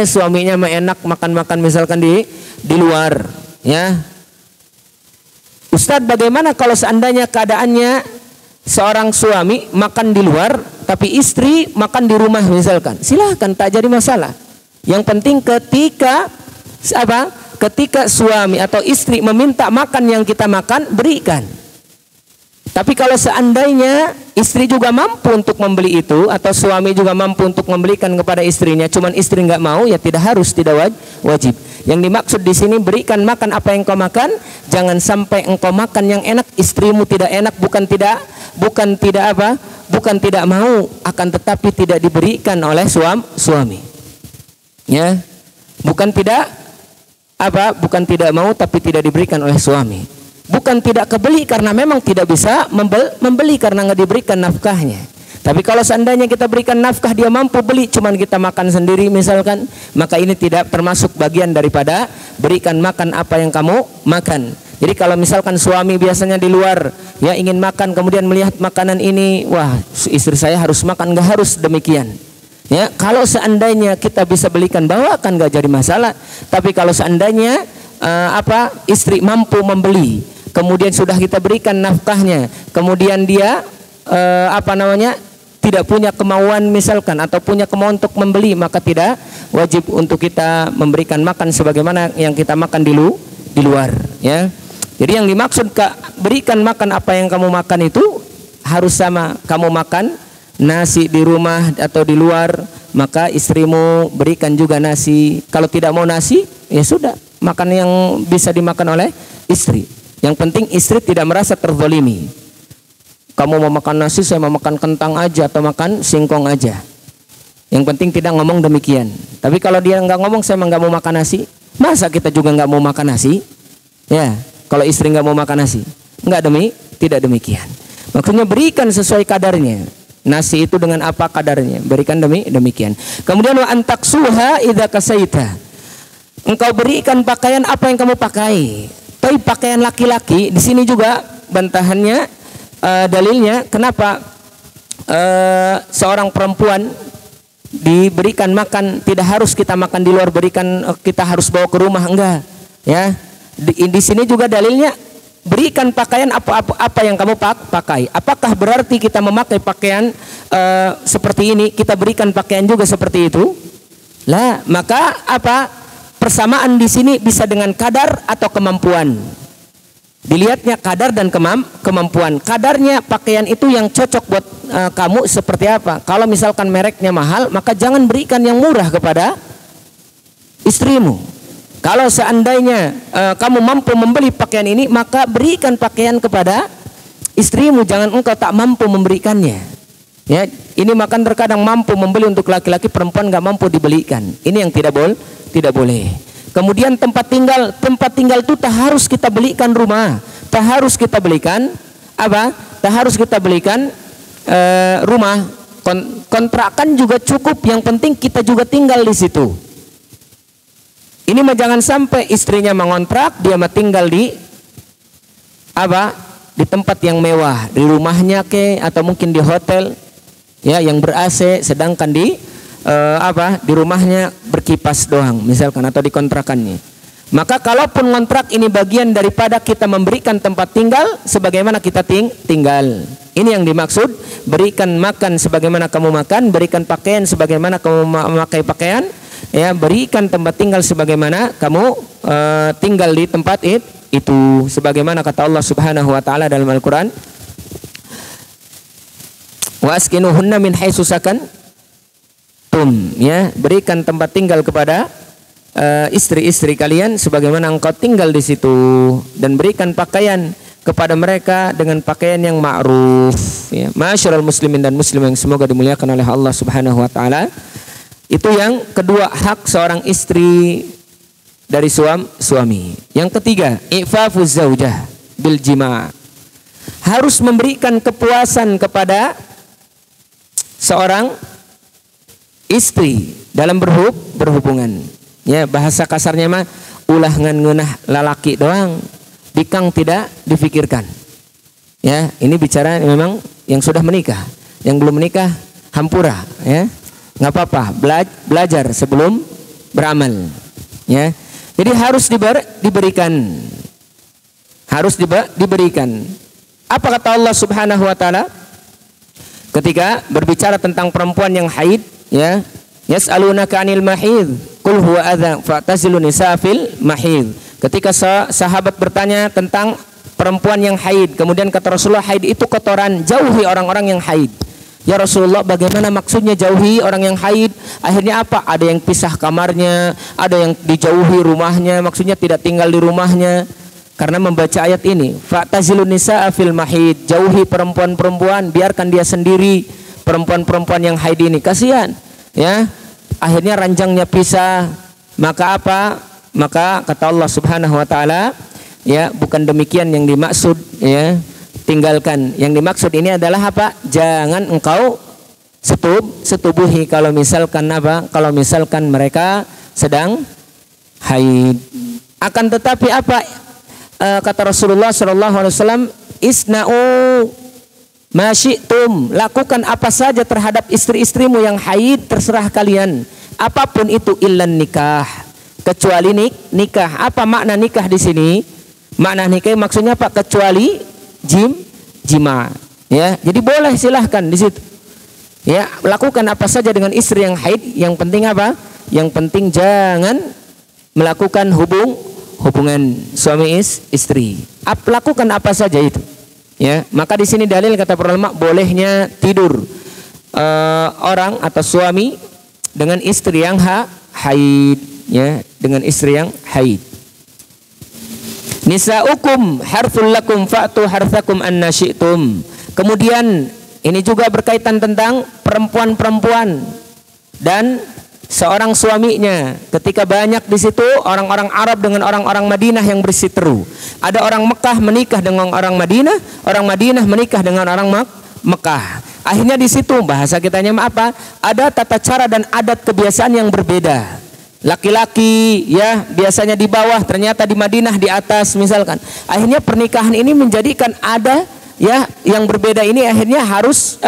Suaminya mah enak makan-makan misalkan di luar, ya. Ustadz, bagaimana kalau seandainya keadaannya seorang suami makan di luar tapi istri makan di rumah misalkan? Silahkan, tak jadi masalah. Yang penting ketika suami atau istri meminta makan yang kita makan, berikan. Tapi kalau seandainya istri juga mampu untuk membeli itu, atau suami juga mampu untuk membelikan kepada istrinya, cuman istri nggak mau, ya tidak wajib. Yang dimaksud di sini berikan makan apa yang kau makan, jangan sampai engkau makan yang enak, istrimu tidak enak, bukan tidak mau, akan tetapi tidak diberikan oleh suami. Ya, bukan tidak mau tapi tidak diberikan oleh suami. Bukan tidak kebeli karena memang tidak bisa membeli karena nggak diberikan nafkahnya. Tapi kalau seandainya kita berikan nafkah, dia mampu beli, cuman kita makan sendiri misalkan, maka ini tidak termasuk bagian daripada berikan makan apa yang kamu makan. Jadi kalau misalkan suami biasanya di luar, ya, ingin makan, kemudian melihat makanan ini, wah istri saya harus makan, nggak harus demikian. Ya, kalau seandainya kita bisa belikan, bawakan, nggak jadi masalah. Tapi kalau seandainya istri mampu membeli, kemudian sudah kita berikan nafkahnya, kemudian dia tidak punya kemauan misalkan, atau punya kemauan untuk membeli, maka tidak wajib untuk kita memberikan makan sebagaimana yang kita makan di luar, ya. Jadi yang dimaksud berikan makan apa yang kamu makan itu harus sama. Kamu makan nasi di rumah atau di luar, maka istrimu berikan juga nasi. Kalau tidak mau nasi, ya sudah, makan yang bisa dimakan oleh istri. Yang penting istri tidak merasa terzalimi. Kamu mau makan nasi, saya mau makan kentang aja atau makan singkong aja. Yang penting tidak ngomong demikian. Tapi kalau dia nggak ngomong, saya nggak mau makan nasi, masa kita juga nggak mau makan nasi? Ya, kalau istri nggak mau makan nasi, tidak demikian. Maksudnya berikan sesuai kadarnya. Nasi itu dengan apa kadarnya, berikan demikian. Kemudian wa antaksuha idza kasaita. Engkau berikan pakaian apa yang kamu pakai. Tapi pakaian laki-laki di sini juga bantahannya, dalilnya kenapa seorang perempuan diberikan makan, tidak harus kita makan di luar, kita harus bawa ke rumah, enggak ya. Di sini juga dalilnya berikan pakaian apa yang kamu pakai. Apakah berarti kita memakai pakaian seperti ini kita berikan pakaian juga seperti itu? Lah, maka apa persamaan di sini bisa dengan kadar atau kemampuan. Dilihatnya kadar dan kemampuan. Kadarnya pakaian itu yang cocok buat kamu seperti apa. Kalau misalkan mereknya mahal, maka jangan berikan yang murah kepada istrimu. Kalau seandainya kamu mampu membeli pakaian ini, maka berikan pakaian kepada istrimu. Jangan engkau tak mampu memberikannya. Ya, ini makan terkadang mampu membeli untuk laki-laki, perempuan nggak mampu dibelikan. Ini yang tidak boleh. Kemudian tempat tinggal itu tak harus kita belikan rumah, tak harus kita belikan apa? Tak harus kita belikan rumah. Kontrakan juga cukup. Yang penting kita juga tinggal di situ. Ini mah jangan sampai istrinya mengontrak, dia mah tinggal di apa? Di tempat yang mewah, di rumahnya atau mungkin di hotel, ya, yang ber-AC, sedangkan di rumahnya berkipas doang, misalkan, atau di kontrakannya. Maka kalaupun kontrak ini bagian daripada kita memberikan tempat tinggal sebagaimana kita tinggal. Ini yang dimaksud, berikan makan sebagaimana kamu makan, berikan pakaian sebagaimana kamu memakai pakaian. Ya, berikan tempat tinggal sebagaimana kamu tinggal di tempat itu, sebagaimana kata Allah Subhanahu wa taala dalam Al-Qur'an, wa askinuhunna min haitsu sakantum, ya, berikan tempat tinggal kepada istri-istri kalian sebagaimana engkau tinggal di situ, dan berikan pakaian kepada mereka dengan pakaian yang ma'ruf, ya. Ma'asyiral muslimin dan muslimah yang semoga dimuliakan oleh Allah Subhanahu wa taala. Itu yang kedua, hak seorang istri dari suami. Yang ketiga, i'fafuz zaujah bil jima'. Harus memberikan kepuasan kepada seorang istri dalam berhubungan. Ya, bahasa kasarnya mah ulah ngeunah lalaki doang, bikang tidak difikirkan. Ya, ini bicara memang yang sudah menikah. Yang belum menikah hampura, ya. Nggak apa-apa, belajar sebelum beramal, ya. Jadi harus diberikan, diberikan. Apa kata Allah Subhanahu wa taala ketika berbicara tentang perempuan yang haid, ya? Yas'alunaka 'anil mahid, qul huwa adza fa'tazilun nisaa fil mahid. Ketika sahabat bertanya tentang perempuan yang haid, kemudian kata Rasulullah, haid itu kotoran, jauhi orang-orang yang haid. Ya Rasulullah, bagaimana maksudnya jauhi orang yang haid? Akhirnya apa? Ada yang pisah kamarnya, ada yang dijauhi rumahnya, maksudnya tidak tinggal di rumahnya. Karena membaca ayat ini, fa'tazilun nisaa fil mahid, jauhi perempuan-perempuan, biarkan dia sendiri, perempuan-perempuan yang haid ini, kasihan, ya. Akhirnya ranjangnya pisah. Maka apa? Maka kata Allah Subhanahu wa taala, ya, bukan demikian yang dimaksud, ya. Tinggalkan. Yang dimaksud ini adalah apa? Jangan engkau setubuhi kalau misalkan apa? Kalau misalkan mereka sedang haid. Akan tetapi apa? Kata Rasulullah SAW, isna'u ma syi'tum, lakukan apa saja terhadap istri-istrimu yang haid, terserah kalian. Apapun itu, illan nikah, kecuali nikah. Apa makna nikah di sini? Makna nikah maksudnya apa? Kecuali jima, ya. Jadi boleh, silahkan di situ, ya, lakukan apa saja dengan istri yang haid. Yang penting apa? Yang penting jangan melakukan hubungan suami istri. Lakukan apa saja itu. Ya, maka di sini dalil kata para ulama bolehnya tidur orang atau suami dengan istri yang haid, ya, dengan istri yang haid. Nisa'ukum harthul lakum fa'tu harthakum anna syi'tum. Kemudian ini juga berkaitan tentang perempuan-perempuan dan seorang suaminya. Ketika banyak di situ orang-orang Arab dengan orang-orang Madinah yang berseteru. Ada orang Mekah menikah dengan orang Madinah menikah dengan orang Mekah. Akhirnya di situ bahasa kitanya apa? Ada tata cara dan adat kebiasaan yang berbeda. Laki-laki ya biasanya di bawah, ternyata di Madinah di atas misalkan. Akhirnya pernikahan ini menjadikan ada ya yang berbeda ini akhirnya harus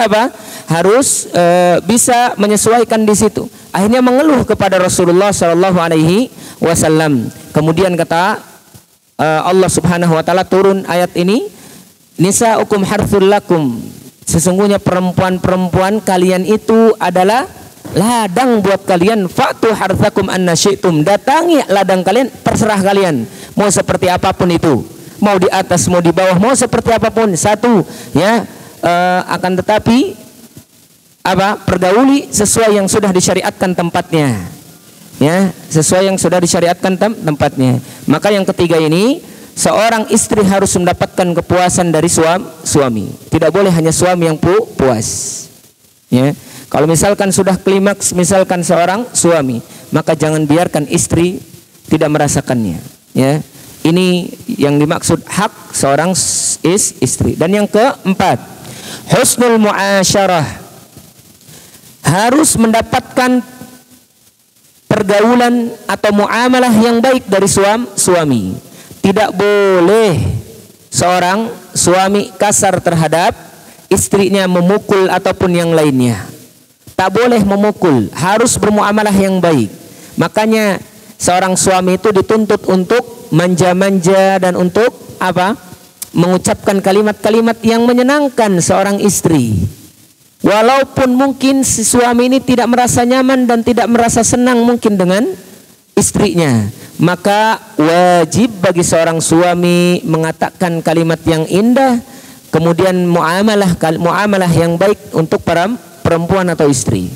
bisa menyesuaikan di situ. Akhirnya mengeluh kepada Rasulullah Shallallahu Alaihi Wasallam. Kemudian kata Allah Subhanahu Wa Taala turun ayat ini, nisa'ukum harthul lakum. Sesungguhnya perempuan-perempuan kalian itu adalah ladang buat kalian. Fa'tu harthakum anna syi'tum. Datangi ladang kalian, terserah kalian mau seperti apapun itu, mau di atas mau di bawah, mau seperti apapun satu ya, akan tetapi pergauli sesuai yang sudah disyariatkan tempatnya, ya, sesuai yang sudah disyariatkan tempatnya. Maka yang ketiga ini, seorang istri harus mendapatkan kepuasan dari suami. Tidak boleh hanya suami yang puas, ya. Kalau misalkan sudah klimaks misalkan seorang suami, maka jangan biarkan istri tidak merasakannya, ya. Ini yang dimaksud hak seorang istri. Dan yang keempat, husnul muasyarah. Harus mendapatkan pergaulan atau muamalah yang baik dari suami. Tidak boleh seorang suami kasar terhadap istrinya, memukul ataupun yang lainnya. Tak boleh memukul, harus bermuamalah yang baik. Makanya seorang suami itu dituntut untuk manja-manja dan untuk mengucapkan kalimat-kalimat yang menyenangkan seorang istri. Walaupun mungkin si suami ini tidak merasa nyaman dan tidak merasa senang mungkin dengan istrinya, maka wajib bagi seorang suami mengatakan kalimat yang indah, kemudian muamalah yang baik untuk para perempuan atau istri,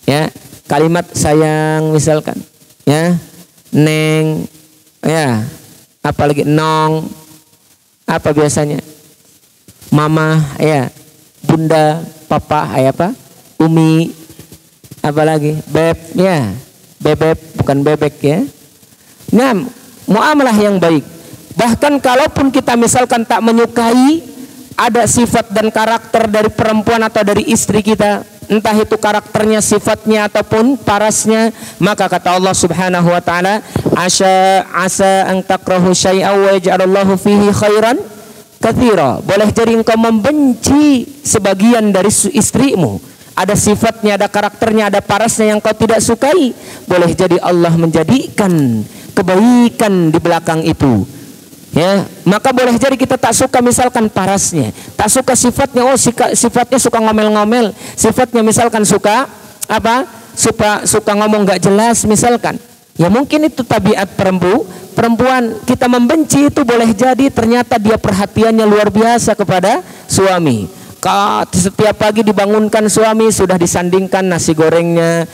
ya, kalimat sayang misalkan, ya, neng, ya, apalagi nong, apa biasanya, mama, ya, bunda, papa, umi, apalagi beb, ya, bebek bukan bebek, ya. Nah, muamalah yang baik. Bahkan kalaupun kita misalkan tak menyukai ada sifat dan karakter dari perempuan atau dari istri kita, entah itu karakternya, sifatnya ataupun parasnya, maka kata Allah Subhanahu Wa Taala, asa an takrahu syai'an wa yaj'alallahu fihi khairan katsira. Boleh jadi engkau membenci sebagian dari istrimu, ada sifatnya, ada karakternya, ada parasnya yang kau tidak sukai. Boleh jadi Allah menjadikan kebaikan di belakang itu. Ya, maka boleh jadi kita tak suka misalkan parasnya, tak suka sifatnya, sifatnya suka ngomel-ngomel, sifatnya misalkan suka ngomong gak jelas misalkan. Ya mungkin itu tabiat perempuan, kita membenci itu boleh jadi ternyata dia perhatiannya luar biasa kepada suami. Setiap pagi dibangunkan suami sudah disandingkan nasi gorengnya,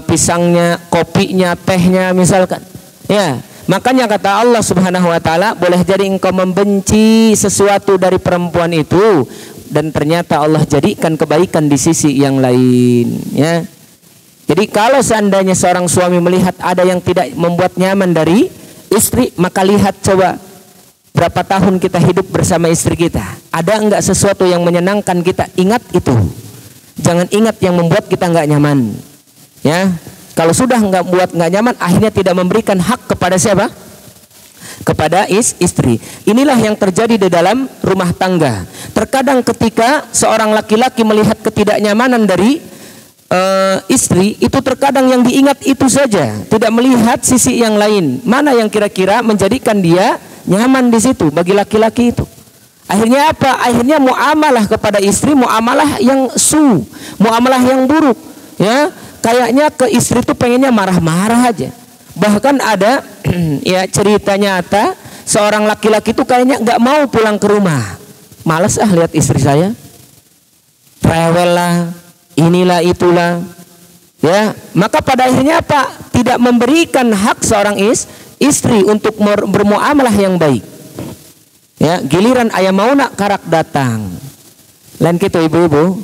pisangnya, kopinya, tehnya misalkan. Ya. Makanya kata Allah Subhanahu Wa Taala, boleh jadi engkau membenci sesuatu dari perempuan itu dan ternyata Allah jadikan kebaikan di sisi yang lain, ya. Jadi kalau seandainya seorang suami melihat ada yang tidak membuat nyaman dari istri, maka lihat coba berapa tahun kita hidup bersama istri kita, ada enggak sesuatu yang menyenangkan kita? Ingat itu, jangan ingat yang membuat kita enggak nyaman, ya. Kalau sudah nggak nyaman, akhirnya tidak memberikan hak kepada siapa? Kepada istri. Inilah yang terjadi di dalam rumah tangga. Terkadang ketika seorang laki-laki melihat ketidaknyamanan dari istri, itu terkadang yang diingat itu saja, tidak melihat sisi yang lain. Mana yang kira-kira menjadikan dia nyaman di situ bagi laki-laki itu? Akhirnya apa? Akhirnya muamalah kepada istri, muamalah yang muamalah yang buruk, ya. Kayaknya ke istri itu pengennya marah-marah aja, Bahkan ada ya cerita nyata seorang laki-laki itu kayaknya nggak mau pulang ke rumah, males lihat istri saya, rewel lah, inilah itulah, ya. Maka pada akhirnya apa? Tidak memberikan hak seorang istri untuk bermuamalah yang baik. Ya, giliran ayah mau nak karak datang, lain gitu ibu-ibu.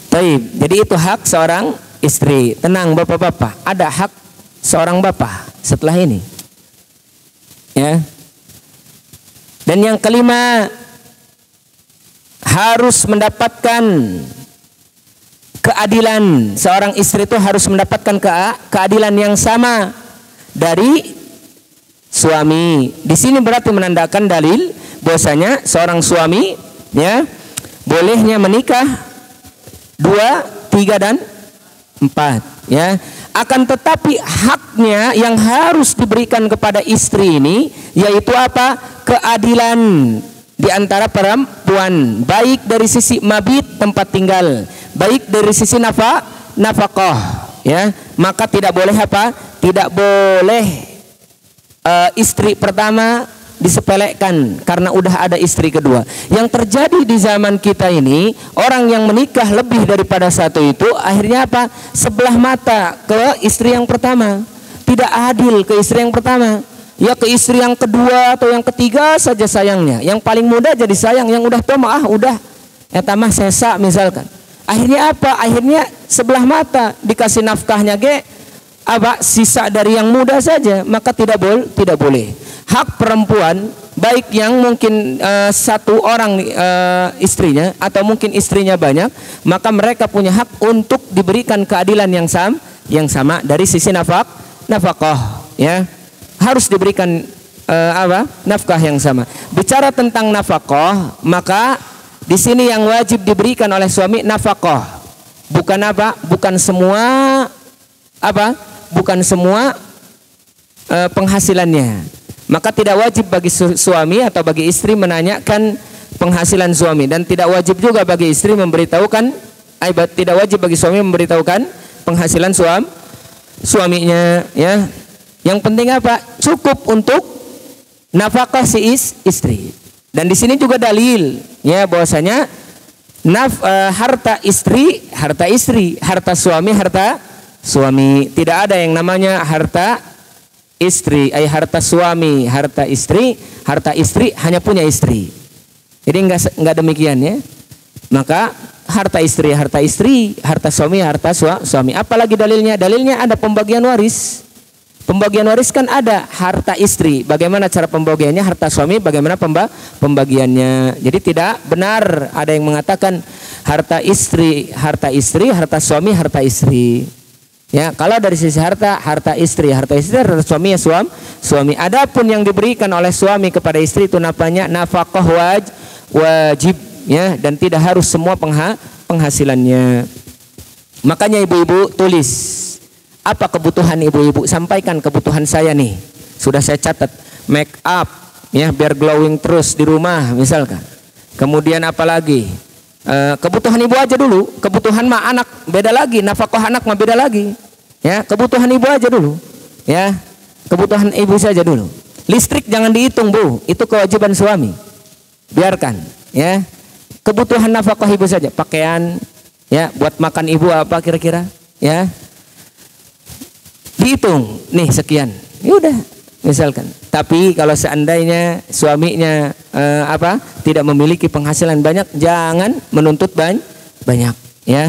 Taib. Jadi itu hak seorang istri. Tenang bapak-bapak, ada hak seorang bapak setelah ini. Ya. Dan yang kelima, harus mendapatkan keadilan. Seorang istri itu harus mendapatkan keadilan yang sama dari suami. Di sini berarti menandakan dalil bahwasanya seorang suami ya bolehnya menikah 2, 3 dan 4 ya. Akan tetapi haknya yang harus diberikan kepada istri ini yaitu apa? Keadilan di antara perempuan, baik dari sisi mabit tempat tinggal, baik dari sisi nafkah ya. Maka tidak boleh apa? Tidak boleh istri pertama disepelekan karena udah ada istri kedua. Yang terjadi di zaman kita ini, orang yang menikah lebih daripada satu itu akhirnya apa? Sebelah mata ke istri yang pertama, tidak adil ke istri yang pertama. Ya ke istri yang kedua atau yang ketiga saja sayangnya. Yang paling muda jadi sayang, yang udah tua mah udah tamah sesa misalkan. Akhirnya apa? Akhirnya sebelah mata, dikasih nafkahnya apa sisa dari yang muda saja. Maka tidak boleh. Hak perempuan, baik yang mungkin satu orang istrinya atau mungkin istrinya banyak, maka mereka punya hak untuk diberikan keadilan yang sama dari sisi nafkah ya. Harus diberikan nafkah yang sama. Bicara tentang nafkah, maka di sini yang wajib diberikan oleh suami nafkah. Bukan semua penghasilannya. Maka tidak wajib bagi suami atau bagi istri menanyakan penghasilan suami, dan tidak wajib juga bagi istri memberitahukan tidak wajib bagi suami memberitahukan penghasilan suaminya ya. Yang penting apa? Cukup untuk nafkah si istri. Dan di sini juga dalil ya bahwasanya harta istri, harta suami, harta suami. Tidak ada yang namanya harta istri, harta suami, harta istri hanya punya istri. Jadi enggak demikian ya. Maka harta istri, harta suami, harta suami. Apalagi dalilnya? Dalilnya ada pembagian waris. Pembagian waris kan ada harta istri. Bagaimana cara pembagiannya? Harta suami bagaimana pembagiannya? Jadi tidak benar ada yang mengatakan harta istri, harta suami, harta istri. Ya, kalau dari sisi harta istri, harta suami ya suami. Adapun yang diberikan oleh suami kepada istri itu namanya nafkah wajib ya, dan tidak harus semua penghasilannya. Makanya ibu-ibu tulis apa kebutuhan ibu-ibu, sampaikan kebutuhan saya nih. Sudah saya catat, make up ya biar glowing terus di rumah misalkan. Kemudian apa lagi? Kebutuhan ibu aja dulu, kebutuhan mah anak beda lagi, nafkah anak mah beda lagi. Ya, kebutuhan ibu aja dulu. Ya, kebutuhan ibu saja dulu. Listrik jangan dihitung, Bu. Itu kewajiban suami. Biarkan, ya. Kebutuhan nafkah ibu saja, pakaian, ya, buat makan ibu apa kira-kira, ya. Dihitung, nih sekian. Ya udah, misalkan. Tapi kalau seandainya suaminya tidak memiliki penghasilan banyak, jangan menuntut banyak, ya.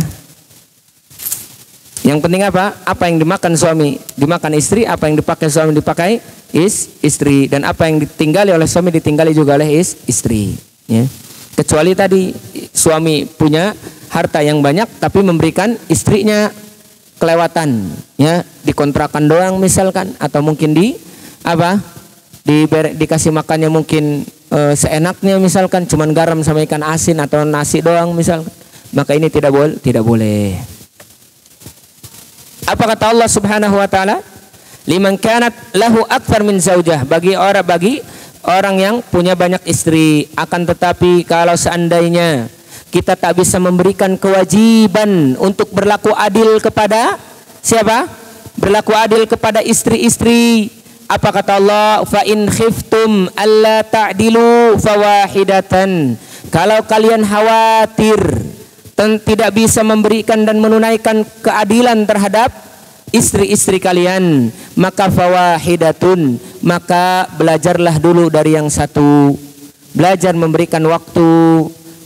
Yang penting apa? Apa yang dimakan suami dimakan istri, apa yang dipakai suami dipakai istri, dan apa yang ditinggali oleh suami ditinggali juga oleh istri, ya. Kecuali tadi suami punya harta yang banyak tapi memberikan istrinya kelewatan, ya, dikontrakan doang misalkan, atau mungkin dikasih makannya mungkin seenaknya misalkan, cuman garam sama ikan asin atau nasi doang misalkan, maka ini tidak boleh. Apa kata Allah Subhanahu wa taala? Liman kanat lahu akthar min zaujah, bagi orang yang punya banyak istri. Akan tetapi kalau seandainya kita tak bisa memberikan kewajiban untuk berlaku adil kepada siapa? Berlaku adil kepada istri-istri. Apa kata Allah? Fa in khiftum alla ta'dilu fawahidatan. Kalau kalian khawatir tidak bisa memberikan dan menunaikan keadilan terhadap istri-istri kalian, maka fawahidatun, maka belajarlah dulu dari yang satu. Belajar memberikan waktu,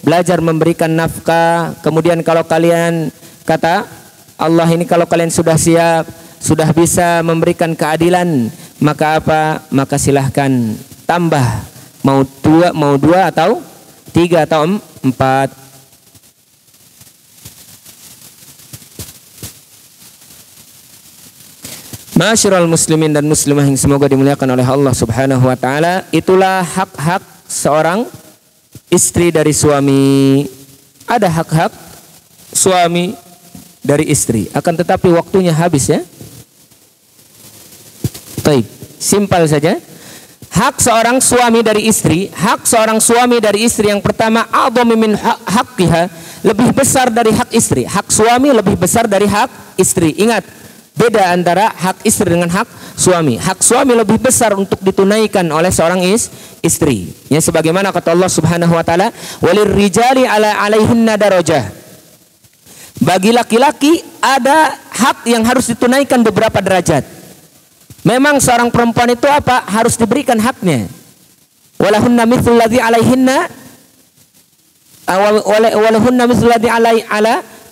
belajar memberikan nafkah. Kemudian kalau kalian, kata Allah ini, kalau kalian sudah siap, sudah bisa memberikan keadilan, maka apa? Maka silahkan tambah, mau dua atau tiga atau empat. Masyarul muslimin dan muslimah yang semoga dimuliakan oleh Allah Subhanahu wa taala, itulah hak-hak seorang istri dari suami. Ada hak-hak suami dari istri, akan tetapi waktunya habis ya. Baik, simpel saja. Hak seorang suami dari istri, hak seorang suami dari istri yang pertama, a'dhamu min haqqiha, lebih besar dari hak istri. Hak suami lebih besar dari hak istri. Ingat, beda antara hak istri dengan hak suami. Hak suami lebih besar untuk ditunaikan oleh seorang istri. Ya, sebagaimana kata Allah Subhanahu wa taala, "Walir rijali 'alaihinna darajah." Bagi laki-laki ada hak yang harus ditunaikan beberapa derajat. Memang seorang perempuan itu apa? Harus diberikan haknya. Walahunna mithlu alladhi 'alaihinna walahunna mithlu alladhi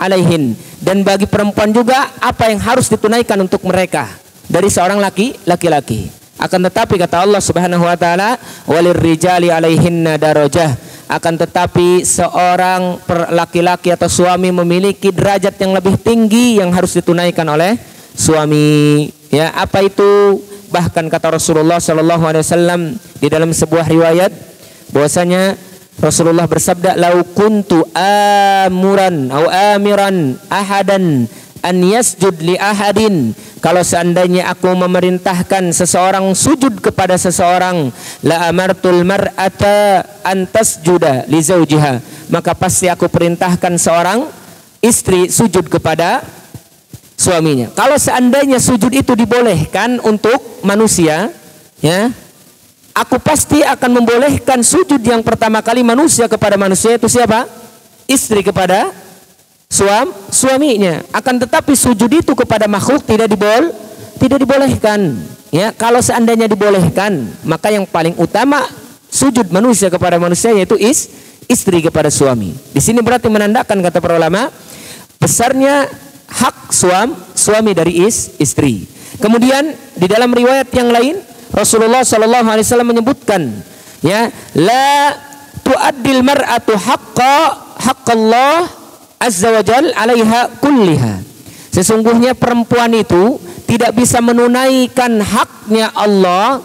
'alaihin. Dan bagi perempuan juga apa yang harus ditunaikan untuk mereka dari seorang laki-laki. Akan tetapi kata Allah Subhanahu wa taala, walir rijali 'alaihinna darajah. Akan tetapi seorang laki-laki atau suami memiliki derajat yang lebih tinggi yang harus ditunaikan oleh suami. Ya, apa itu? Bahkan kata Rasulullah sallallahu alaihi wasallam di dalam sebuah riwayat bahwasanya Rasulullah bersabda, "Lau kuntu amiran ahadan an yasjud li ahadin." Kalau seandainya aku memerintahkan seseorang sujud kepada seseorang, la amartul mar'ata an tasjuda li zawjiha, maka pasti aku perintahkan seorang istri sujud kepada suaminya. Kalau seandainya sujud itu dibolehkan untuk manusia, ya, aku pasti akan membolehkan sujud yang pertama kali manusia kepada manusia, itu siapa? Istri kepada suaminya. Akan tetapi sujud itu kepada makhluk tidak dibolehkan. Ya, kalau seandainya dibolehkan, maka yang paling utama sujud manusia kepada manusia, yaitu istri kepada suami. Di sini berarti menandakan, kata para ulama, besarnya hak suami dari istri. Kemudian di dalam riwayat yang lain Rasulullah sallallahu alaihi wasallam menyebutkan, ya, la tu'addil mar'atu haqqallah azza wajal 'alaiha kulliha. Sesungguhnya perempuan itu tidak bisa menunaikan haknya Allah.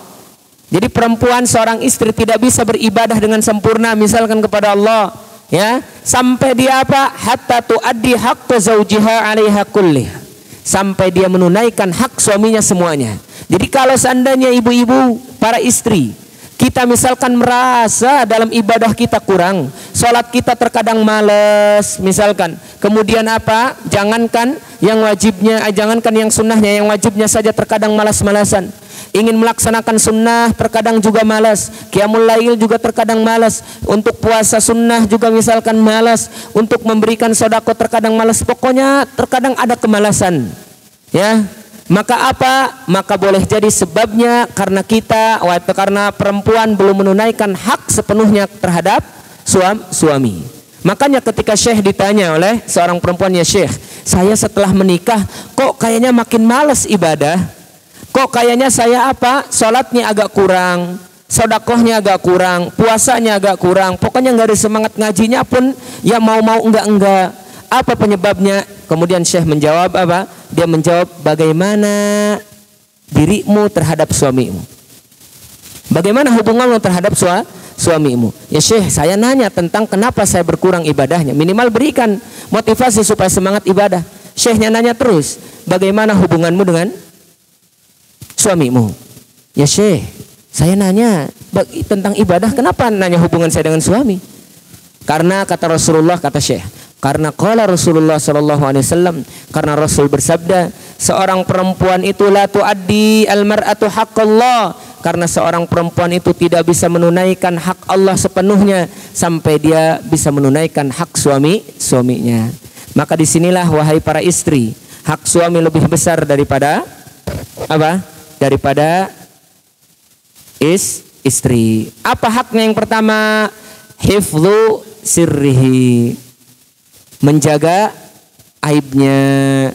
Jadi perempuan, seorang istri tidak bisa beribadah dengan sempurna misalkan kepada Allah, ya, sampai dia apa? Hatta tuaddi haqqa zaujiha 'alaiha kullih. Sampai dia menunaikan hak suaminya semuanya. Jadi kalau seandainya ibu-ibu, para istri, kita misalkan merasa dalam ibadah kita kurang, sholat kita terkadang malas misalkan, kemudian apa? Jangankan yang wajibnya, jangankan yang sunnahnya, yang wajibnya saja terkadang malas-malasan. Ingin melaksanakan sunnah terkadang juga malas, qiyamul lail juga terkadang malas, untuk puasa sunnah juga misalkan malas, untuk memberikan sedekah terkadang malas, pokoknya terkadang ada kemalasan, ya. Maka apa? Maka boleh jadi sebabnya karena karena perempuan belum menunaikan hak sepenuhnya terhadap suami. Makanya ketika Syekh ditanya oleh seorang perempuan, ya Syekh, saya setelah menikah kok kayaknya makin malas ibadah, kok kayaknya saya apa? Sholatnya agak kurang, sedekahnya agak kurang, puasanya agak kurang, pokoknya nggak ada semangat, ngajinya pun ya mau enggak. Apa penyebabnya? Kemudian Syekh menjawab apa? Dia menjawab, bagaimana dirimu terhadap suamimu? Bagaimana hubunganmu terhadap suamimu? Ya Syekh, saya nanya tentang kenapa saya berkurang ibadahnya. Minimal berikan motivasi supaya semangat ibadah. Syekhnya nanya terus, bagaimana hubunganmu dengan suamimu? Ya Syekh, saya nanya tentang ibadah, kenapa nanya hubungan saya dengan suami? Karena kata Rasulullah, kata Syekh, karena qala Rasulullah sallallahu alaihi wasallam, karena Rasul bersabda, seorang perempuan itu la tuaddi al-mar'atu haqqallah, karena seorang perempuan itu tidak bisa menunaikan hak Allah sepenuhnya sampai dia bisa menunaikan hak suaminya. Maka disinilah wahai para istri, hak suami lebih besar daripada apa? Daripada istri. Apa haknya yang pertama? Hifdzu sirrihi, menjaga aibnya,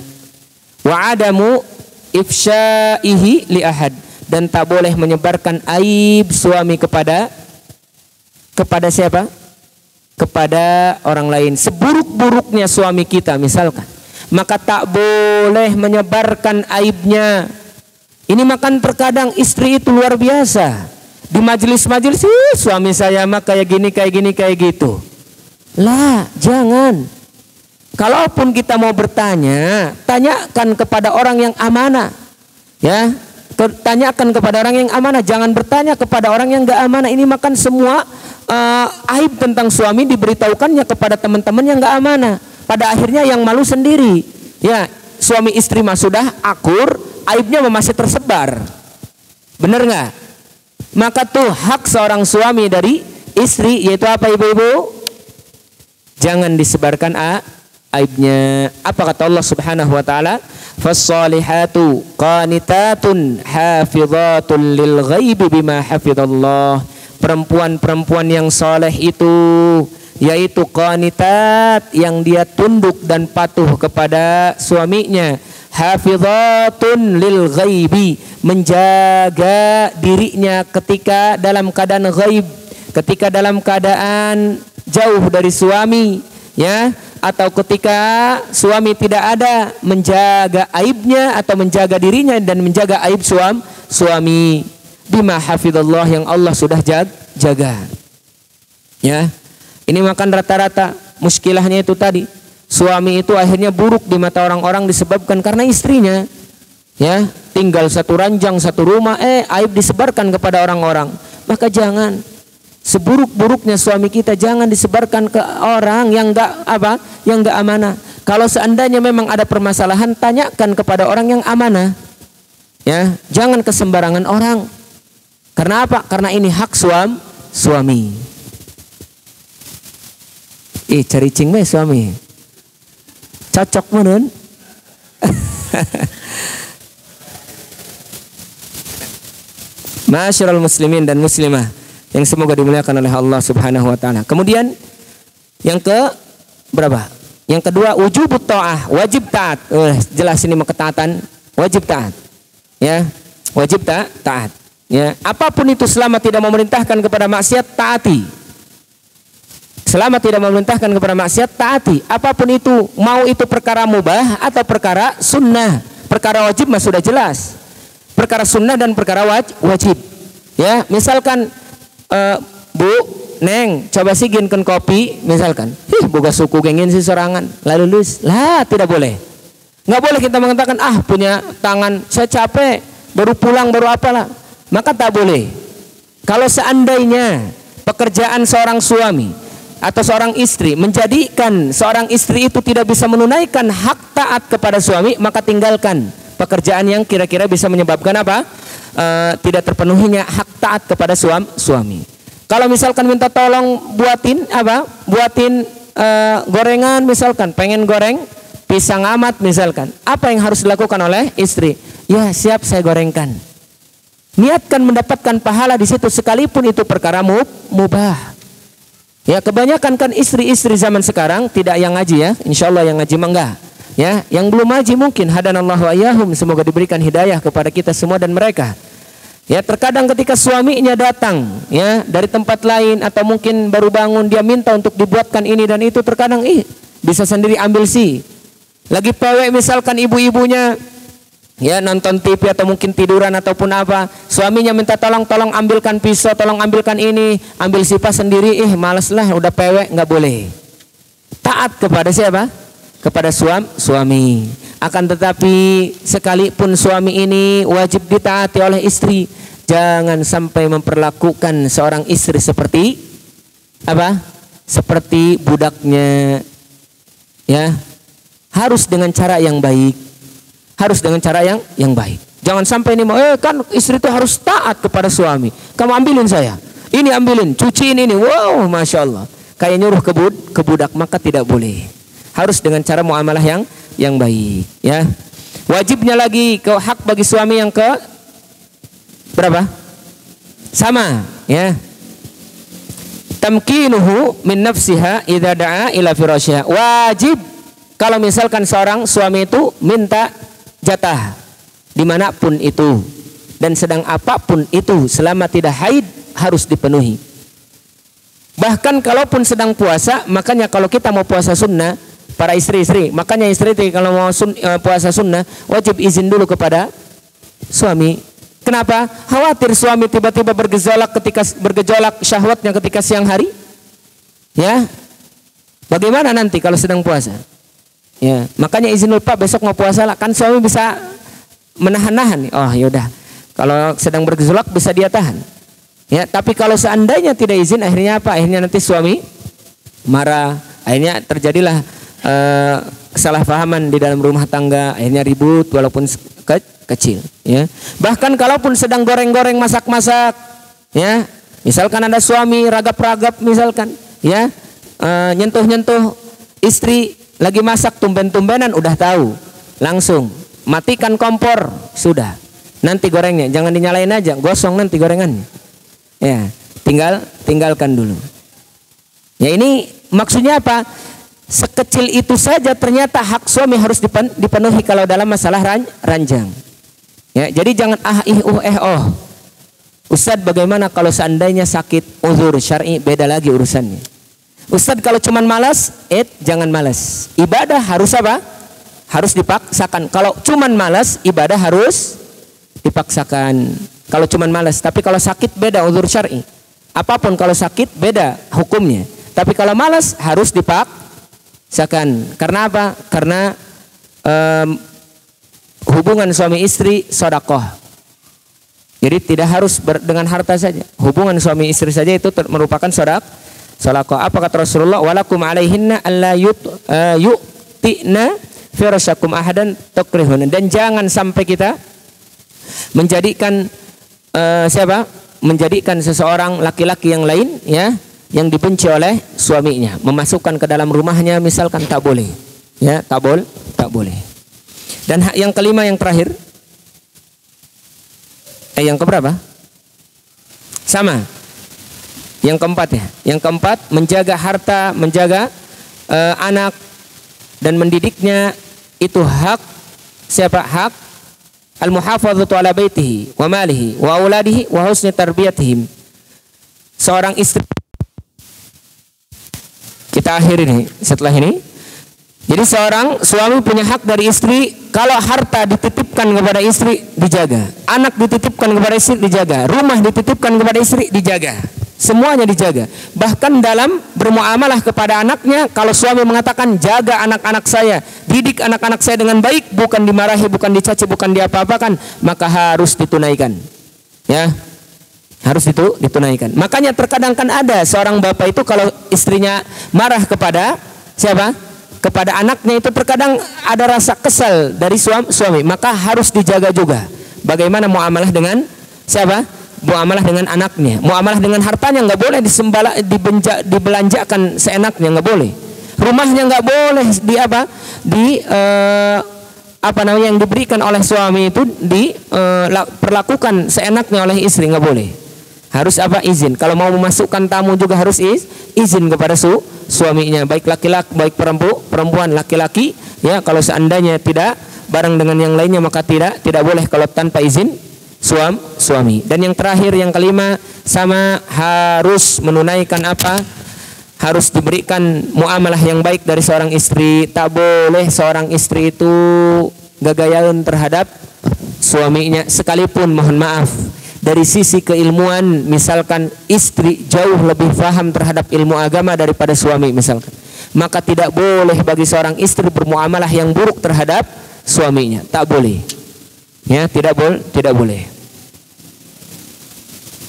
wa adamu ifsyaihi li ahad, dan tak boleh menyebarkan aib suami kepada siapa? Kepada orang lain. Seburuk-buruknya suami kita misalkan, maka tak boleh menyebarkan aibnya. Ini makan terkadang istri itu luar biasa. Di majelis-majelis, suami saya mah kayak gini, kayak gitu. Lah, jangan. Kalaupun kita mau bertanya, tanyakan kepada orang yang amanah. Ya, tanyakan kepada orang yang amanah. Jangan bertanya kepada orang yang gak amanah. Ini makan semua aib tentang suami diberitahukannya kepada teman-teman yang gak amanah. Pada akhirnya yang malu sendiri. Ya, suami istri mah sudah akur, aibnya masih tersebar. Bener nggak? Maka tuh hak seorang suami dari istri, yaitu apa ibu-ibu? Jangan disebarkan aibnya. Apa kata Allah Subhanahu wa taala? Fas-salihatu qanitatun hafizatun lil ghaibi bima hafizallah. Perempuan-perempuan yang soleh itu yaitu qanitat, yang dia tunduk dan patuh kepada suaminya. Hafizatun lil ghaibi, menjaga dirinya ketika dalam keadaan ghaib, ketika dalam keadaan jauh dari suami, ya, atau ketika suami tidak ada, menjaga aibnya atau menjaga dirinya dan menjaga aib suami. Bima hafizallah, yang Allah sudah jaga. Ya. Ini makan rata-rata muskilahnya itu tadi. Suami itu akhirnya buruk di mata orang-orang disebabkan karena istrinya. Ya, tinggal satu ranjang, satu rumah, aib disebarkan kepada orang-orang. Maka jangan, seburuk-buruknya suami kita jangan disebarkan ke orang yang yang enggak amanah. Kalau seandainya memang ada permasalahan, tanyakan kepada orang yang amanah. Ya, jangan ke sembarangan orang. Karena apa? Karena ini hak suami. Cari cing suami. Cocok menun. Masyarul muslimin dan muslimah yang semoga dimuliakan oleh Allah Subhanahu wa taala. Kemudian yang ke berapa? Yang kedua, wujubut ta'ah, wajib taat. Jelas ini ketaatan, wajib taat. Ya, wajib taat. Ya, apapun itu selama tidak memerintahkan kepada maksiat, taati. Selama tidak memerintahkan kepada maksiat, taati. Apapun itu, mau itu perkara mubah atau perkara sunnah. Perkara wajib mah sudah jelas. Perkara sunnah dan perkara wajib. Ya, misalkan Bu, Neng, coba siginkan kopi, misalkan. Boga suku gengin si sorangan. Lalu lulus. Lah, tidak boleh. Nggak boleh kita mengatakan, punya tangan, saya capek, baru pulang, baru apalah. Maka tak boleh. Kalau seandainya pekerjaan seorang suami atau seorang istri menjadikan seorang istri itu tidak bisa menunaikan hak taat kepada suami, maka tinggalkan pekerjaan yang kira-kira bisa menyebabkan tidak terpenuhinya hak taat kepada suami. Kalau misalkan minta tolong buatin gorengan, misalkan pengen goreng pisang amat misalkan, apa yang harus dilakukan oleh istri? Ya, siap, saya gorengkan. Niatkan mendapatkan pahala di situ sekalipun itu perkara mubah. Ya, kebanyakan kan istri-istri zaman sekarang tidak yang ngaji, ya. Insyaallah yang ngaji mah enggak. Ya, yang belum ngaji mungkin hadanallahu wa iyyahum, semoga diberikan hidayah kepada kita semua dan mereka. Ya, terkadang ketika suaminya datang, ya, dari tempat lain atau mungkin baru bangun, dia minta untuk dibuatkan ini dan itu, terkadang bisa sendiri ambil sih. Lagi pewek misalkan ibu-ibunya, ya, nonton TV atau mungkin tiduran ataupun apa, suaminya minta tolong ambilkan pisau, tolong ambilkan ini, ambil sifat sendiri, males lah, udah pewek, nggak boleh. Taat kepada siapa? Kepada suami. Akan tetapi sekalipun suami ini wajib ditaati oleh istri, jangan sampai memperlakukan seorang istri seperti seperti budaknya. Ya, harus dengan cara yang baik. harus dengan cara yang baik. Jangan sampai ini kan istri itu harus taat kepada suami. Kamu ambilin saya, ini ambilin, cuciin ini. Wow, masya Allah. Kayak nyuruh ke budak, maka tidak boleh. Harus dengan cara muamalah yang baik. Ya. Wajibnya lagi hak bagi suami yang ke berapa? Sama. Ya. Tamkinuhu min nafsiha idza da'a ila firasyiha. Wajib kalau misalkan seorang suami itu minta jatah dimanapun itu dan sedang apapun itu selama tidak haid harus dipenuhi. Bahkan kalaupun sedang puasa, makanya kalau kita mau puasa sunnah, para istri-istri, makanya istri kalau mau puasa sunnah wajib izin dulu kepada suami. Kenapa? Khawatir suami tiba-tiba bergejolak syahwatnya ketika siang hari. Ya, bagaimana nanti kalau sedang puasa? Ya, makanya izin dulu, Pak, besok mau puasa lah. Kan suami bisa menahan-nahan. Oh yaudah, kalau sedang bergejolak bisa dia tahan. Ya, tapi kalau seandainya tidak izin, akhirnya apa? Akhirnya nanti suami marah. Akhirnya terjadilah kesalahpahaman di dalam rumah tangga. Akhirnya ribut walaupun kecil. Ya, bahkan kalaupun sedang goreng-goreng, masak-masak, ya, misalkan ada suami ragap-ragap, misalkan, ya, nyentuh-nyentuh istri lagi masak, tumben-tumbenan udah tahu, langsung matikan kompor, sudah. Nanti gorengnya jangan dinyalain aja, gosong nanti gorengannya. Ya, tinggalkan dulu. Ya, ini maksudnya apa? Sekecil itu saja ternyata hak suami harus dipenuhi kalau dalam masalah ranjang. Ya, jadi jangan oh. Ustadz, bagaimana kalau seandainya sakit, uzur syar'i, beda lagi urusannya. Ustadz, kalau cuman malas, jangan malas. Ibadah harus apa? Harus dipaksakan. Kalau cuman malas, ibadah harus dipaksakan. Kalau cuman malas, tapi kalau sakit beda uzur syar'i. Apapun kalau sakit beda hukumnya. Tapi kalau malas harus dipaksakan. Karena apa? Karena hubungan suami istri sedekah. Jadi tidak harus dengan harta saja. Hubungan suami istri saja itu merupakan sedekah. Apa kata Rasulullah? Walakum alaihinna alla yu'tina firasyakum ahadan tukrihun. Dan jangan sampai kita menjadikan menjadikan seseorang laki-laki yang lain, ya, yang dibenci oleh suaminya, memasukkan ke dalam rumahnya misalkan, tak boleh. Ya, tak boleh. Dan hak yang kelima, yang terakhir, yang keberapa? Sama. Yang keempat, ya. Yang keempat, menjaga harta, menjaga anak dan mendidiknya, itu hak siapa? Hak al-muhafadzatu ala baitihi wa malihi wa auladihi wa husni tarbiyatihim. Seorang istri, kita akhiri nih setelah ini. Jadi seorang suami punya hak dari istri. Kalau harta dititipkan kepada istri, dijaga. Anak dititipkan kepada istri, dijaga. Rumah dititipkan kepada istri, dijaga. Semuanya dijaga. Bahkan dalam bermuamalah kepada anaknya, kalau suami mengatakan jaga anak-anak saya, didik anak-anak saya dengan baik, bukan dimarahi, bukan dicaci, bukan diapa-apakan, maka harus ditunaikan. Ya, harus ditunaikan. Makanya terkadang kan ada seorang bapak itu kalau istrinya marah kepada siapa? Kepada anaknya, itu terkadang ada rasa kesal dari suami, maka harus dijaga juga. Bagaimana muamalah dengan siapa? Muamalah dengan anaknya, muamalah dengan hartanya nggak boleh dibelanjakan seenaknya, nggak boleh. Rumahnya nggak boleh yang diberikan oleh suami itu diperlakukan seenaknya oleh istri, nggak boleh. Harus izin. Kalau mau memasukkan tamu juga harus izin kepada suaminya, baik laki-laki, baik perempuan, laki-laki. Ya, kalau seandainya tidak bareng dengan yang lainnya, maka tidak boleh kalau tanpa izin suami. Dan yang terakhir, yang kelima, sama harus menunaikan harus diberikan muamalah yang baik dari seorang istri. Tak boleh seorang istri itu gagayaun terhadap suaminya, sekalipun mohon maaf dari sisi keilmuan, misalkan istri jauh lebih paham terhadap ilmu agama daripada suami misalkan, maka tidak boleh bagi seorang istri bermuamalah yang buruk terhadap suaminya, tak boleh. Ya, tidak boleh.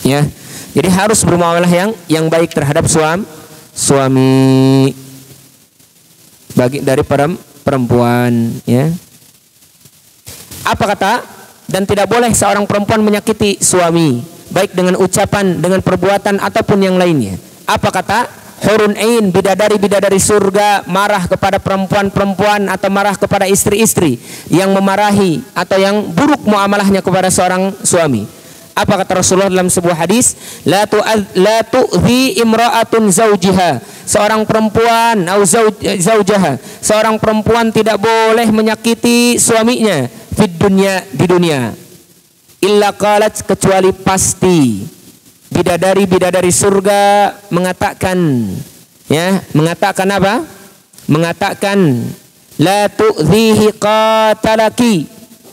Ya, jadi harus bermuamalah yang baik terhadap suami bagi dari perempuan. Ya, Apa kata? Dan tidak boleh seorang perempuan menyakiti suami, baik dengan ucapan, dengan perbuatan ataupun yang lainnya. Apa kata? Hurun ain, bidadari-bidadari surga marah kepada perempuan-perempuan atau marah kepada istri-istri yang memarahi atau yang buruk muamalahnya kepada seorang suami. Apa kata Rasulullah dalam sebuah hadis? La tu'dhi imra'atun zawjiha. Seorang perempuan atau zaujaha, seorang perempuan tidak boleh menyakiti suaminya di dunia. Illa qalat, kecuali pasti bidadari-bidadari surga mengatakan, ya, mengatakan apa? Mengatakan la tu'dhihi qatalaki.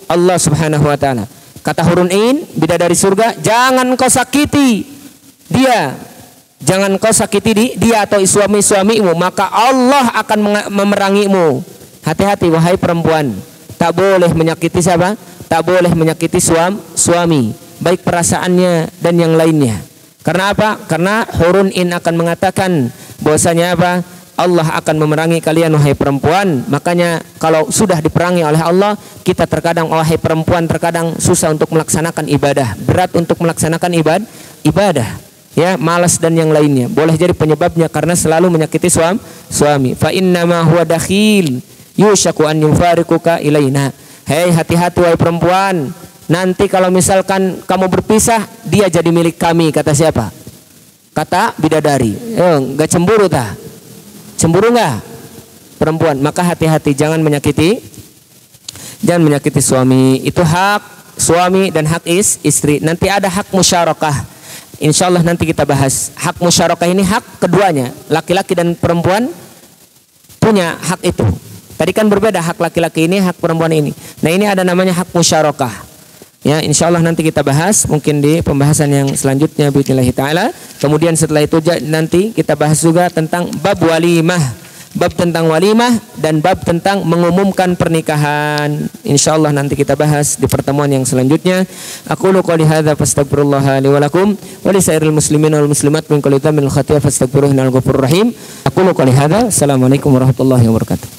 Allah Subhanahu wa taala. Kata hurun ain, bidadari surga, jangan kau sakiti dia. Jangan kau sakiti dia atau suami-suamimu, maka Allah akan memerangimu. Hati-hati wahai perempuan. Tak boleh menyakiti siapa? Tak boleh menyakiti suami, baik perasaannya dan yang lainnya. Karena apa? Karena hurun ain akan mengatakan bahwasanya apa? Allah akan memerangi kalian wahai perempuan. Makanya kalau sudah diperangi oleh Allah, kita terkadang wahai perempuan terkadang susah untuk melaksanakan ibadah, berat untuk melaksanakan ibadah, ya, malas dan yang lainnya. Boleh jadi penyebabnya karena selalu menyakiti suami. Fa innama huwa dakhil yushaku an yufariquka ilaina. Hei, hati-hati wahai perempuan. Nanti kalau misalkan kamu berpisah, dia jadi milik kami. Kata siapa? Kata bidadari. Enggak cemburu tah? Cemburu enggak perempuan? Maka hati-hati, jangan menyakiti suami. Itu hak suami dan hak istri. Nanti ada hak musyarakah. Insyaallah nanti kita bahas. Hak musyarakah ini hak keduanya. Laki-laki dan perempuan punya hak itu. Tadi kan berbeda, hak laki-laki ini, hak perempuan ini. Nah, ini ada namanya hak musyarakah. Ya, insyaallah nanti kita bahas mungkin di pembahasan yang selanjutnya biidznillah taala. Kemudian setelah itu nanti kita bahas juga tentang bab walimah, bab tentang walimah dan bab tentang mengumumkan pernikahan. Insyaallah nanti kita bahas di pertemuan yang selanjutnya. Aqulu qouli hadza fastaghfirullah li wa lakum wa li sairil muslimin wal muslimat min kulli dhanbin khati'a fastaghfiruhu innahu ghafurur rahim. Aqulu qouli hadza. Assalamualaikum warahmatullahi wabarakatuh.